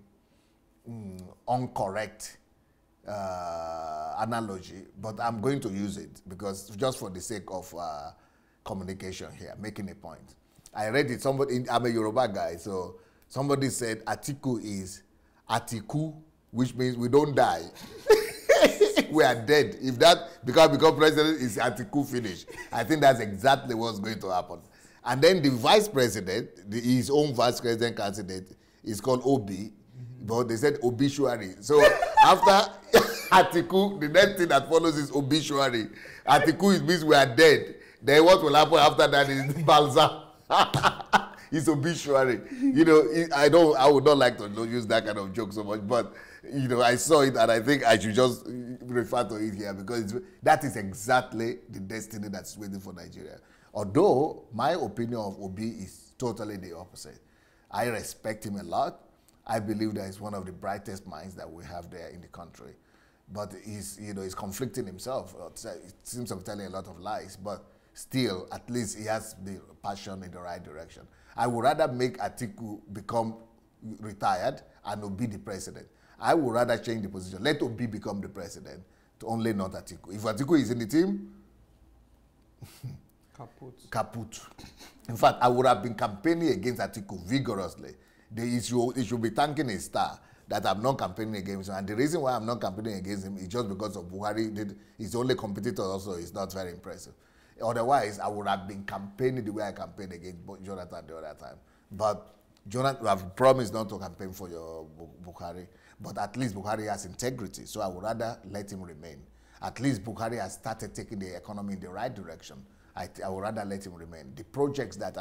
B: incorrect analogy, but I'm going to use it because just for the sake of communication here, making a point. I read it, I'm a Yoruba guy, so somebody said Atiku is Atiku, which means we don't die. We are dead. If that become president, is Atiku finished. I think that's exactly what's going to happen. And then the vice president, his own vice president candidate, is called Obi, but they said obituary. So after Atiku, the next thing that follows is obituary. Atiku means we are dead. Then what will happen after that is balsam. It's obituary. You know, I would not like to use that kind of joke so much, but you know, I saw it and I think I should just refer to it here because that is exactly the destiny that's waiting for Nigeria. Although my opinion of Obi is totally the opposite. I respect him a lot. I believe that he's one of the brightest minds that we have there in the country. But he's conflicting himself. It seems to be telling a lot of lies, but still, at least he has the passion in the right direction. I would rather make Atiku become retired and Obi the president. I would rather change the position. Let Obi become the president, to only not Atiku. If Atiku is in the team, kaput. In fact, I would have been campaigning against Atiku vigorously. He should be thanking his star that I'm not campaigning against him. And the reason why I'm not campaigning against him is just because of Buhari. His only competitor also is not very impressive. Otherwise, I would have been campaigning the way I campaigned against Jonathan the other time. But Jonathan, I've promised not to campaign for your Buhari. But at least Buhari has integrity, so I would rather let him remain. At least Buhari has started taking the economy in the right direction. I would rather let him remain. The projects that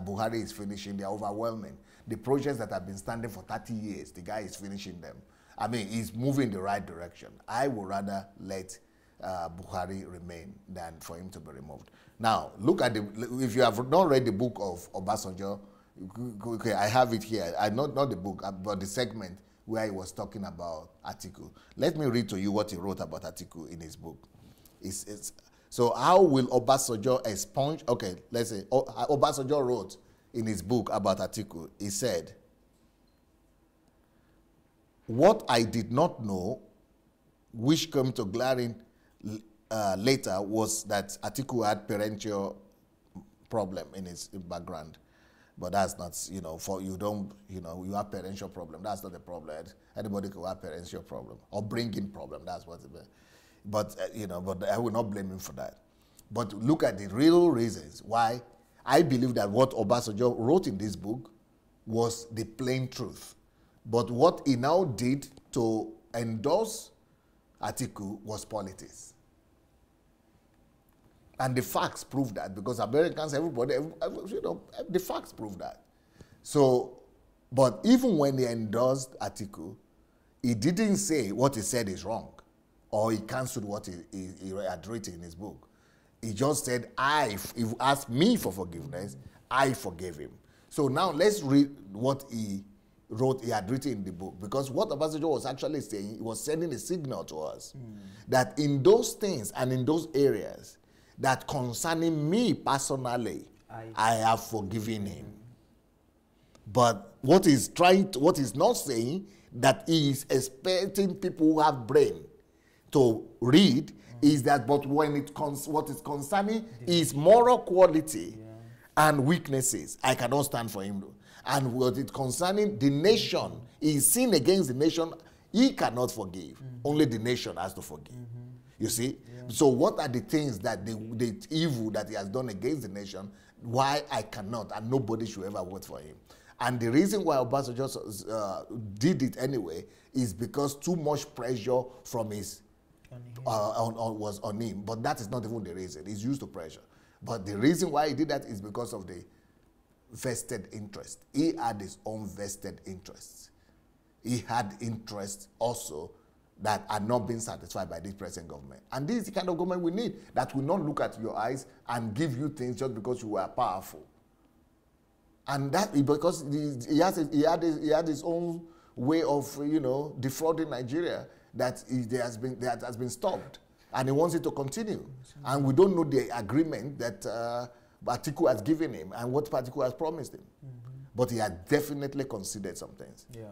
B: Buhari is finishing, they are overwhelming. The projects that have been standing for 30 years, the guy is finishing them. I mean, he's moving in the right direction. I would rather let Buhari remain than for him to be removed. Now, look at if you have not read the book of Obasanjo, okay, I have it here. Not the book, but the segment where he was talking about Atiku. Let me read to you what he wrote about Atiku in his book. So how will Obasanjo expunge? Okay, let's say Obasanjo wrote in his book about Atiku. He said, "What I did not know, which came to glaring later, was that Atiku had parental problem in his background." But that's not, you have parental problem. That's not the problem. Anybody could have parental problem or bringing problem. That's what it is. But, but I will not blame him for that. But look at the real reasons why I believe that what Obasanjo wrote in this book was the plain truth. But what he now did to endorse Atiku was politics. And the facts prove that, because Americans, everybody, the facts prove that. So, but even when he endorsed Atiku, he didn't say what he said is wrong, or he cancelled what he had written in his book. He just said, if you ask me for forgiveness, I forgave him. So now let's read what he had written in the book, because what Obasanjo was actually saying, he was sending a signal to us that in those things and in those areas that concerning me personally, I have forgiven him. But what he's not saying, that he is expecting people who have brain to read, is that, but when what is concerning is moral quality and weaknesses, I cannot stand for him. And what is concerning the nation, is sin against the nation, he cannot forgive. Only the nation has to forgive. You see? So what are the things that the evil that he has done against the nation, why I cannot, and nobody should ever vote for him? And the reason why Obasanjo did it anyway is because too much pressure from his was on him. But that is not even the reason. He's used to pressure. But the reason why he did that is because of the vested interest. He had his own vested interests. He had interest also that are not being satisfied by this present government. And this is the kind of government we need, that will not look at your eyes and give you things just because you are powerful. And that because he had his own way of, you know, defrauding Nigeria that has been stopped, and he wants it to continue. And we don't know the agreement that Atiku has given him and what Atiku has promised him. But he has definitely considered some things. Yeah.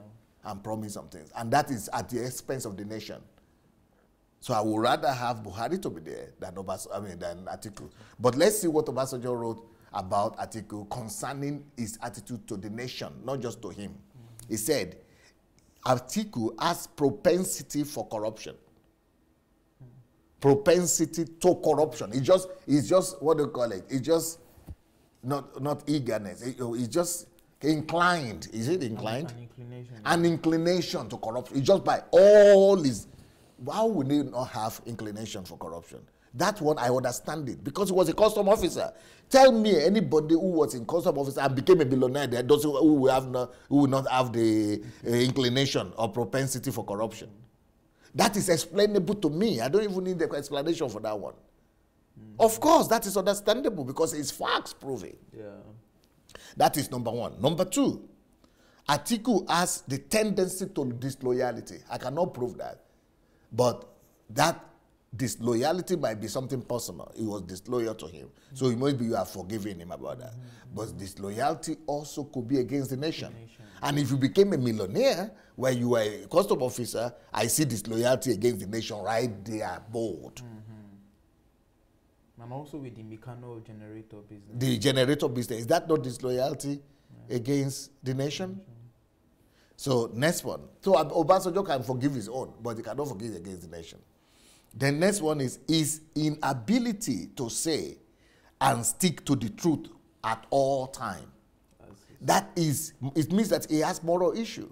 B: And promise some things. And that is at the expense of the nation. So I would rather have Buhari to be there than Atiku. But let's see what Obasanjo wrote about Atiku concerning his attitude to the nation, not just to him. He said, Atiku has propensity for corruption. Propensity to corruption. It's just what do you call it? It's just not eagerness. It's just inclined. Is it inclined? An inclination. An inclination to corruption. It's just by all his. How would he not have inclination for corruption? That one I understand it because he was a custom officer. Tell me anybody who was in custom officer and became a billionaire that doesn't who will not have the inclination or propensity for corruption. That is explainable to me. I don't even need the explanation for that one. Of course, that is understandable because it's facts proving. Yeah. That is number one. Number two, Atiku has the tendency to disloyalty. I cannot prove that. But that disloyalty might be something personal. He was disloyal to him. So maybe you have forgiven him about that. But disloyalty also could be against the nation. And if you became a millionaire where you were a custom officer, I see disloyalty against the nation right there, bold.
A: And also with the Mikano generator business.
B: The generator business. Is that not disloyalty against the nation? So, next one. So, Obasanjo can forgive his own, but he cannot forgive against the nation. The next one is his inability to say and stick to the truth at all time. That is, it means that he has moral issue.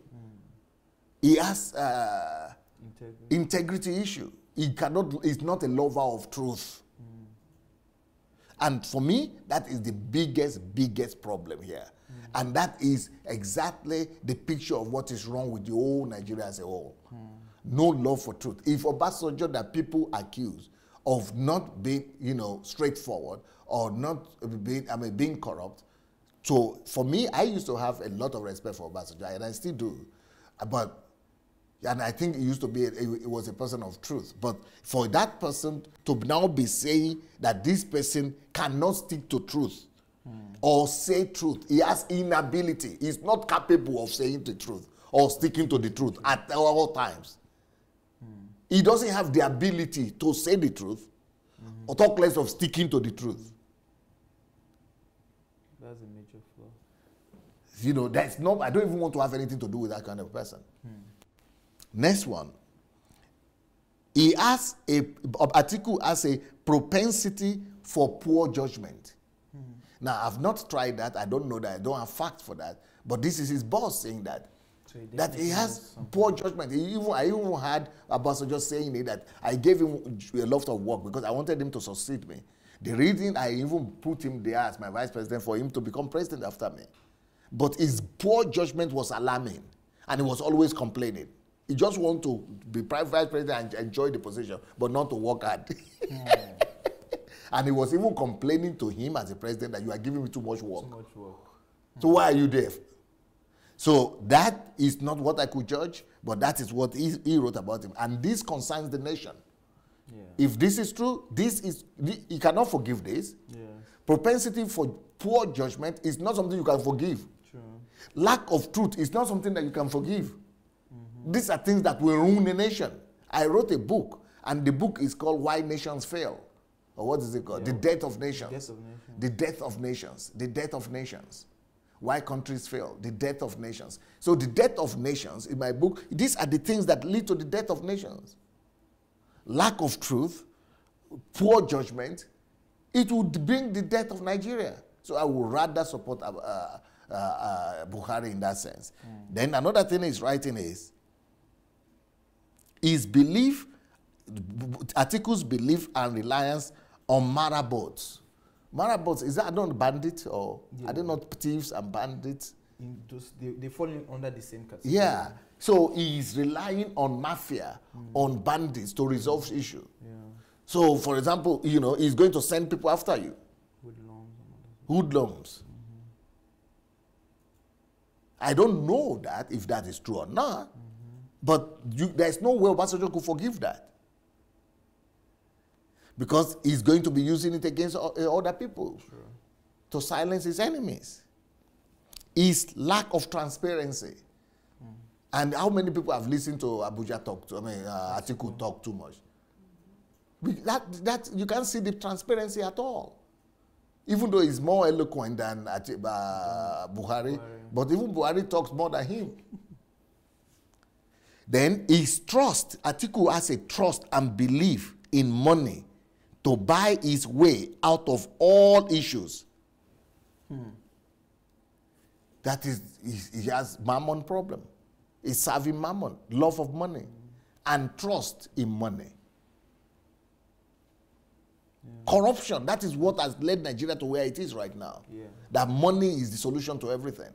B: He has integrity issue. He's not a lover of truth. And for me, that is the biggest problem here. And that is exactly the picture of what is wrong with the whole Nigeria as a whole. No love for truth. If Obasanjo that people accuse of not being, straightforward or not being corrupt, so for me, I used to have a lot of respect for Obasanjo, and I still do. And I think it was a person of truth. But for that person to now be saying that this person cannot stick to truth or say truth, he has inability. He's not capable of saying the truth or sticking to the truth at all times. He doesn't have the ability to say the truth or talk less of sticking to the truth.
A: That's a major flaw.
B: That's not, I don't even want to have anything to do with that kind of person. Next one. Atiku has a propensity for poor judgment. Now, I've not tried that. I don't know that. I don't have facts for that. But this is his boss saying that. So that he has poor judgment. I even had Obasanjo saying it, that I gave him a lot of work because I wanted him to succeed me. The reason I even put him there as my vice president for him to become president after me. But his poor judgment was alarming. And he was always complaining. He just wanted to be vice president and enjoy the position, but not to work hard. And he was even complaining to him as a president that you are giving me too much work. Too much work. So why are you there? So that is not what I could judge, but that is what he wrote about him. And this concerns the nation. Yeah. If this is true, he cannot forgive this. Yeah. Propensity for poor judgment is not something you can forgive. True. Lack of truth is not something that you can forgive. These are things that will ruin a nation. I wrote a book, and the book is called Why Nations Fail. Or what is it called? Yeah. The Death of Nations. The Death of Nations. The Death of Nations. Why countries fail. The Death of Nations. So the death of nations, in my book, these are the things that lead to the death of nations. Lack of truth, poor judgment, it would bring the death of Nigeria. So I would rather support Buhari in that sense. Then another thing he's writing is, his belief, Atiku's belief and reliance on marabouts. Marabouts, is that not bandits or are they not thieves and bandits?
A: they fall under the same category.
B: Yeah. So he's relying on mafia, on bandits to resolve issue.
A: Yeah.
B: So, for example, you know, he's going to send people after you. Hoodlums. I don't know that, if that is true or not, but there's no way Obasanjo could forgive that. Because he's going to be using it against other people to silence his enemies. His lack of transparency. And how many people have listened to Abuja talk to, Atiku talk too much? That you can't see the transparency at all. Even though he's more eloquent than Buhari, but even Buhari talks more than him. Then his trust, Atiku has a trust and belief in money to buy his way out of all issues. That is, he has mammon problem. He's serving mammon, love of money, and trust in money. Corruption, that is what has led Nigeria to where it is right now. That money is the solution to everything.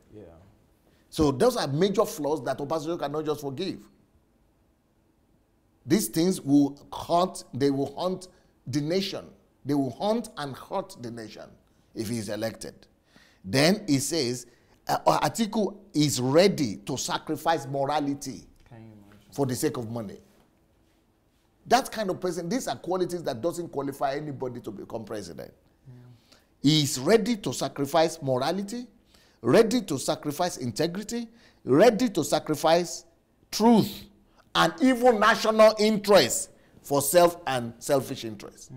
B: So those are major flaws that Obasanjo cannot just forgive. These things will haunt, they will haunt the nation. They will haunt and hurt the nation if he is elected. Then he says, Atiku is ready to sacrifice morality for the sake of money. That kind of person, these are qualities that doesn't qualify anybody to become president. He is ready to sacrifice morality, ready to sacrifice integrity, ready to sacrifice truth, and even national interest for self and selfish interest.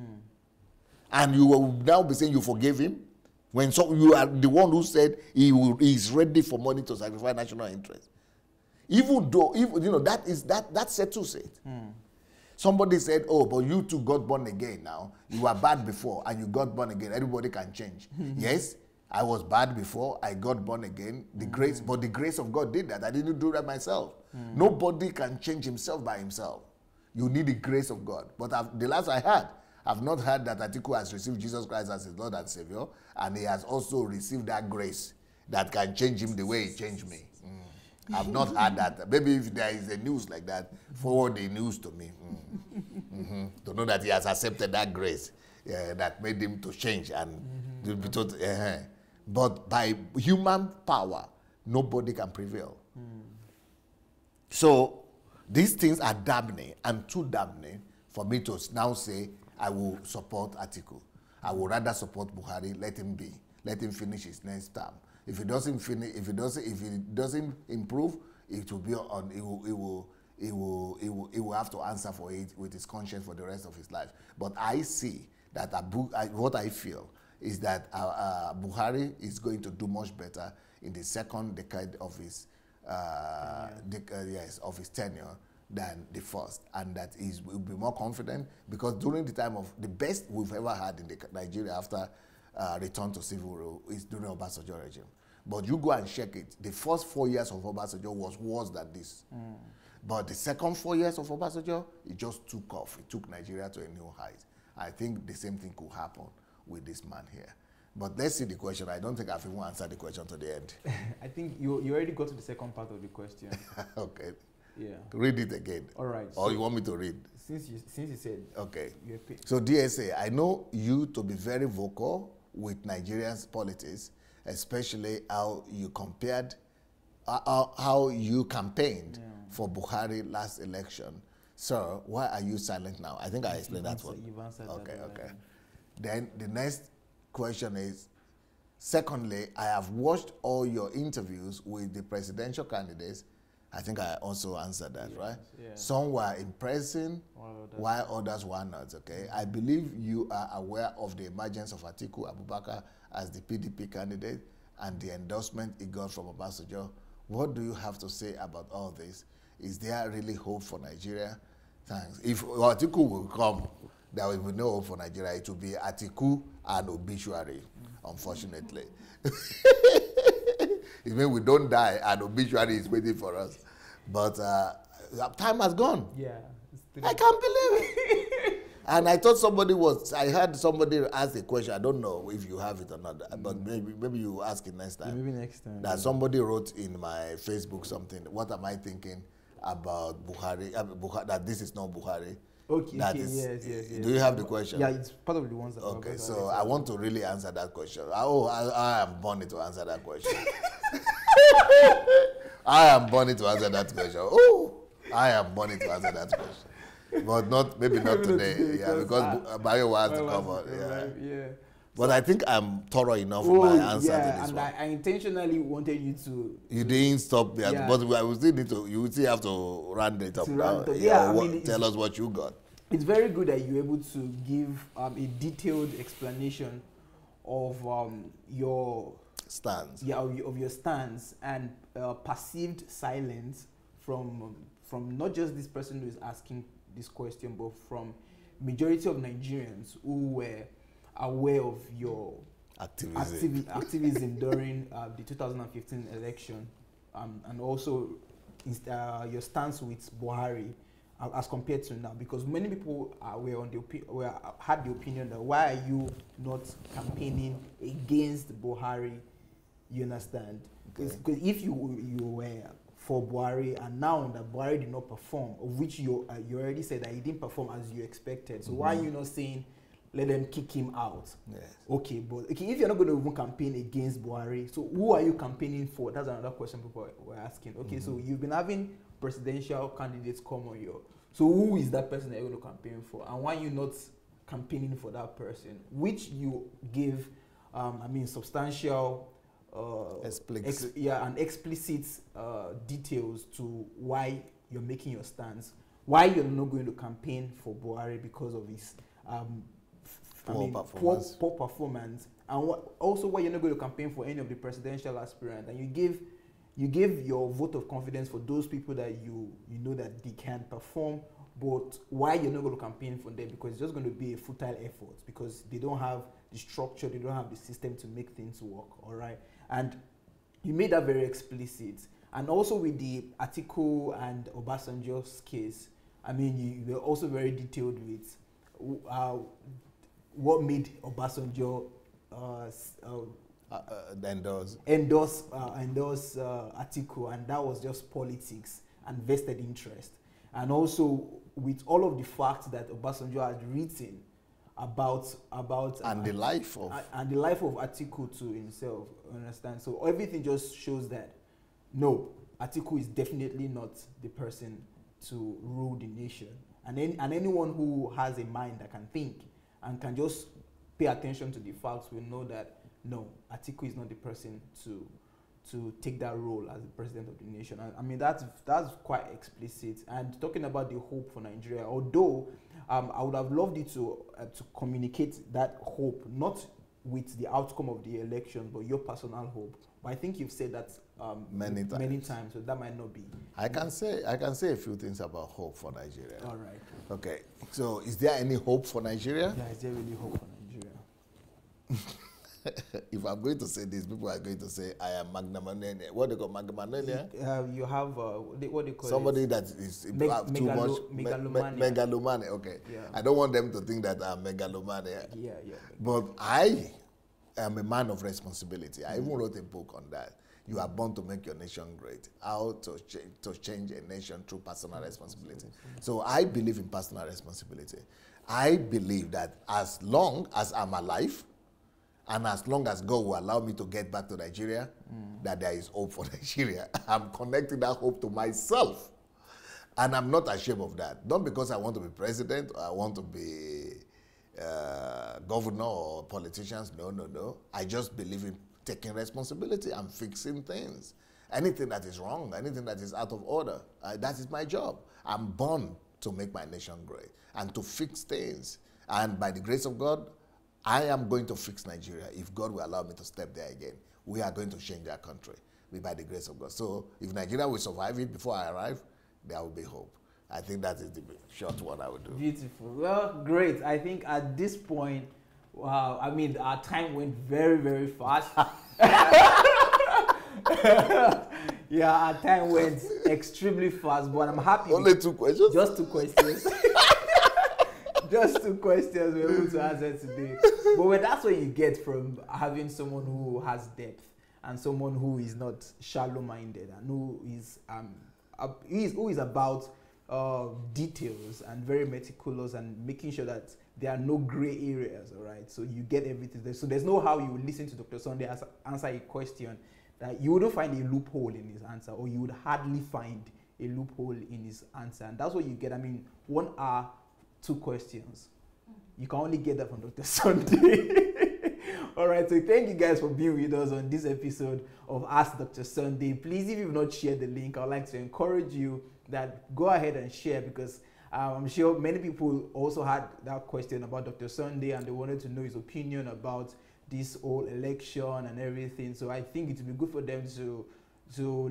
B: And you will now be saying you forgave him when you are the one who said he is ready for money to sacrifice national interest. Even though, you know, that settles it. Somebody said, oh, but you too got born again now. You were bad before and you got born again. Everybody can change. Yes, I was bad before, I got born again. The grace, but the grace of God did that. I didn't do that myself. Nobody can change himself by himself. You need the grace of God. But the last I heard, I've not heard that Atiku has received Jesus Christ as his Lord and Savior, and he has also received that grace that can change him the way he changed me. I've not heard that. Maybe if there is a news like that, forward the news to me. To know that he has accepted that grace that made him to change and be told, but by human power, nobody can prevail. So these things are damning and too damning for me to now say I will support Atiku. I would rather support Buhari. Let him be. Let him finish his next term. If he doesn't finish, if he doesn't improve, it will be on. He will have to answer for it with his conscience for the rest of his life. But I see that what I feel is that Buhari is going to do much better in the second decade of his of his tenure than the first, and that he will be more confident, because during the time of the best we've ever had in Nigeria after return to civil rule is during Obasanjo regime. But you go and check it. The first 4 years of Obasanjo was worse than this. But the second 4 years of Obasanjo, it just took off. It took Nigeria to a new height. I think the same thing could happen with this man here. But let's see the question. I don't think I've even answered the question to the end.
A: I think you already got to the second part of the question.
B: Okay.
A: Yeah.
B: Read it again.
A: All right.
B: Or you want me to read?
A: Since you said.
B: Okay. So DSA, I know you to be very vocal with Nigerians' politics, especially how you compared, how you campaigned for Buhari last election. Sir, why are you silent now? I think I explained that one.
A: You've answered
B: okay,
A: that.
B: Okay. Then the next question is, secondly, I have watched all your interviews with the presidential candidates. I think I also answered that, right?
A: Yeah.
B: Some were impressing, while others were not, okay? I believe you are aware of the emergence of Atiku Abubakar as the PDP candidate and the endorsement he got from Obasanjo. What do you have to say about all this? Is there really hope for Nigeria? Thanks. If Atiku will come, there will be no hope for Nigeria. It will be Atiku and obituary, unfortunately. It means we don't die and obituary is waiting for us. But time has gone.
A: Yeah.
B: I can't believe it. And I thought I heard somebody ask a question. I don't know if you have it or not, but maybe you ask it next time.
A: Maybe next time.
B: That somebody wrote in my Facebook something. What am I thinking about Buhari? That this is not Buhari.
A: Okay,
B: Yes.
A: yes.
B: Do you have the question?
A: Yeah, it's part of the ones that.
B: Okay, so I want to really answer that question. I am born to answer that question. I am born to answer that question. Oh, I am born to answer that question. But maybe not today. Yeah, because Bayo has to cover. Yeah. But I think I'm thorough enough in my answer to this
A: and
B: one.
A: I intentionally wanted you to.
B: You didn't stop there, but I will still need to. You will still have to round it up now.
A: Yeah,
B: tell us what you got.
A: It's very good that you're able to give a detailed explanation of your
B: stance.
A: Yeah, of your stance and perceived silence from not just this person who is asking this question, but from majority of Nigerians who were aware of your activism during the 2015 election, and also your stance with Buhari as compared to now, because many people had the opinion that why are you not campaigning against Buhari? You understand? Because if you were for Buhari, and now that Buhari did not perform, of which you already said that he didn't perform as you expected, so why are you not saying let them kick him out?
B: Yes.
A: Okay, but if you're not going to even campaign against Buhari, so who are you campaigning for? That's another question people were asking. Okay, so you've been having presidential candidates come on your, so who is that person that you're going to campaign for, and why are you not campaigning for that person, which you give substantial explicit details to why you're making your stance, why you're not going to campaign for Buhari because of his poor performance, and also why you're not going to campaign for any of the presidential aspirants, and you give your vote of confidence for those people that you know that they can perform, but why you're not going to campaign for them, because it's just going to be a futile effort, because they don't have the structure, they don't have the system to make things work. All right, and you made that very explicit. And also with the Atiku and Obasanjo's case, you were also very detailed with what made Obasanjo endorse Atiku, and that was just politics and vested interest. And also with all of the facts that Obasanjo had written about
B: the life of
A: Atiku to himself, understand? So everything just shows that no, Atiku is definitely not the person to rule the nation. And anyone who has a mind that can think and can just pay attention to the facts will know that no, Atiku is not the person to take that role as the president of the nation. And that's quite explicit. And talking about the hope for Nigeria, although I would have loved you to communicate that hope, not with the outcome of the election, but your personal hope. But I think you've said that many times, so that might not be. I can say
B: a few things about hope for Nigeria.
A: All right.
B: Okay. So, is there any hope for Nigeria?
A: Yeah, is there really hope for Nigeria?
B: If I'm going to say this, people are going to say I am magnanimous. What do they call magnanimous?
A: You have what do you call
B: somebody
A: it?
B: that is too much megalomania. Okay. Yeah. I don't want them to think that I'm megalomania.
A: Yeah.
B: But I am a man of responsibility. I even wrote a book on that. You are born to make your nation great. How to change a nation through personal responsibility. So I believe in personal responsibility. I believe that as long as I'm alive, and as long as God will allow me to get back to Nigeria, that there is hope for Nigeria. I'm connecting that hope to myself. And I'm not ashamed of that. Not because I want to be president or I want to be governor or politicians. No. I just believe in taking responsibility and fixing things. Anything that is wrong, anything that is out of order, that is my job. I'm born to make my nation great and to fix things. And by the grace of God, I am going to fix Nigeria. If God will allow me to step there again, we are going to change our country by the grace of God. So if Nigeria will survive it before I arrive, there will be hope. I think that is the short one I would do. Beautiful.
A: Well, great. I think at this point, wow, our time went very, very fast. Yeah, our time went extremely fast, but I'm happy.
B: Only 2 questions?
A: Just 2 questions. Just 2 questions we're able to answer today. But well, that's what you get from having someone who has depth and someone who is not shallow-minded and who is about details and very meticulous and making sure that there are no gray areas. All right, so you get everything there. So there's no how you would listen to Dr. Sunday answer a question that you wouldn't find a loophole in his answer, or you would hardly find a loophole in his answer, and that's what you get. I mean, 1 hour, 2 questions. You can only get that from Dr. Sunday. All right, so thank you guys for being with us on this episode of Ask Dr. Sunday. Please, if you've not shared the link, I'd like to encourage you that go ahead and share, because I'm sure many people also had that question about Dr. Sunday and they wanted to know his opinion about this whole election and everything. So I think it would be good for them to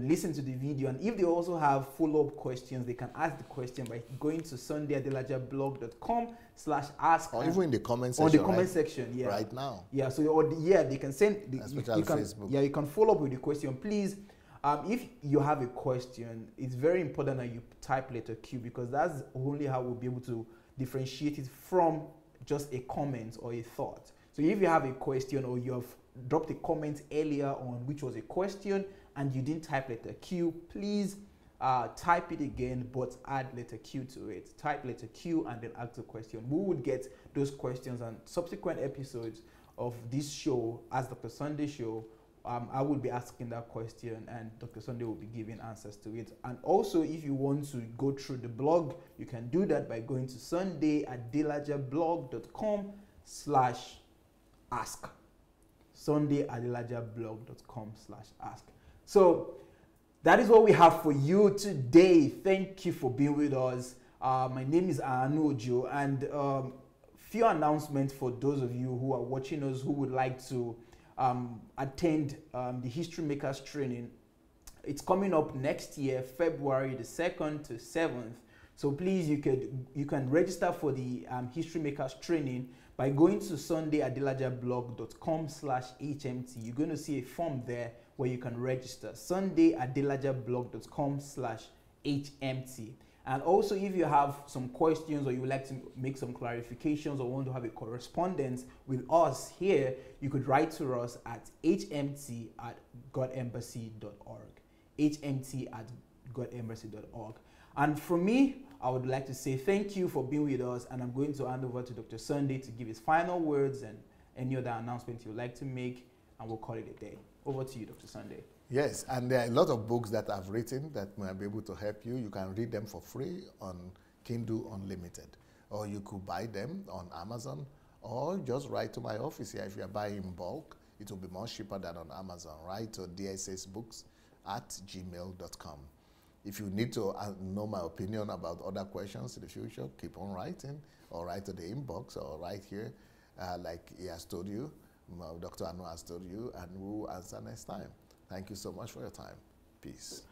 A: listen to the video, and if they also have follow-up questions, they can ask the question by going to sundayadelajablog.com/ask,
B: or even in the comment section.
A: On the comment section, yeah,
B: right now.
A: Yeah, so they can send.
B: Especially
A: you can,
B: Facebook.
A: Yeah, you can follow up with the question, please. If you have a question, it's very important that you type letter Q, because that's only how we'll be able to differentiate it from just a comment or a thought. So if you have a question, or you have dropped a comment earlier on which was a question and you didn't type letter Q, please type it again, but add letter Q to it. Type letter Q and then ask the question. We would get those questions on subsequent episodes of this show, as Dr. Sunday show. I will be asking that question and Dr. Sunday will be giving answers to it. And also, if you want to go through the blog, you can do that by going to sundayadelajablog.com/ask. sundayadelajablog.com/ask. So that is what we have for you today. Thank you for being with us. My name is Adelaja, and few announcements for those of you who are watching us who would like to attend the History Makers training. It's coming up next year, February the 2nd to 7th. So please, you can register for the History Makers training by going to sundayadelajablog.com/hmt. You're going to see a form there where you can register. sundayadelajablog.com/hmt. And also, if you have some questions or you would like to make some clarifications or want to have a correspondence with us here, you could write to us at hmt@godembassy.org. hmt@godembassy.org. And for me, I would like to say thank you for being with us, and I'm going to hand over to Dr. Sunday to give his final words and any other announcements you would like to make, and we'll call it a day. Over to you, Dr. Sunday.
B: Yes, and there are a lot of books that I've written that might be able to help you. You can read them for free on Kindle Unlimited, or you could buy them on Amazon, or just write to my office here. If you're buying in bulk, it will be more cheaper than on Amazon. Write to dsbooks@gmail.com. If you need to know my opinion about other questions in the future, keep on writing, or write to the inbox, or right here, like he has told you, Dr. Anu has told you, and we'll answer next time. Thank you so much for your time. Peace.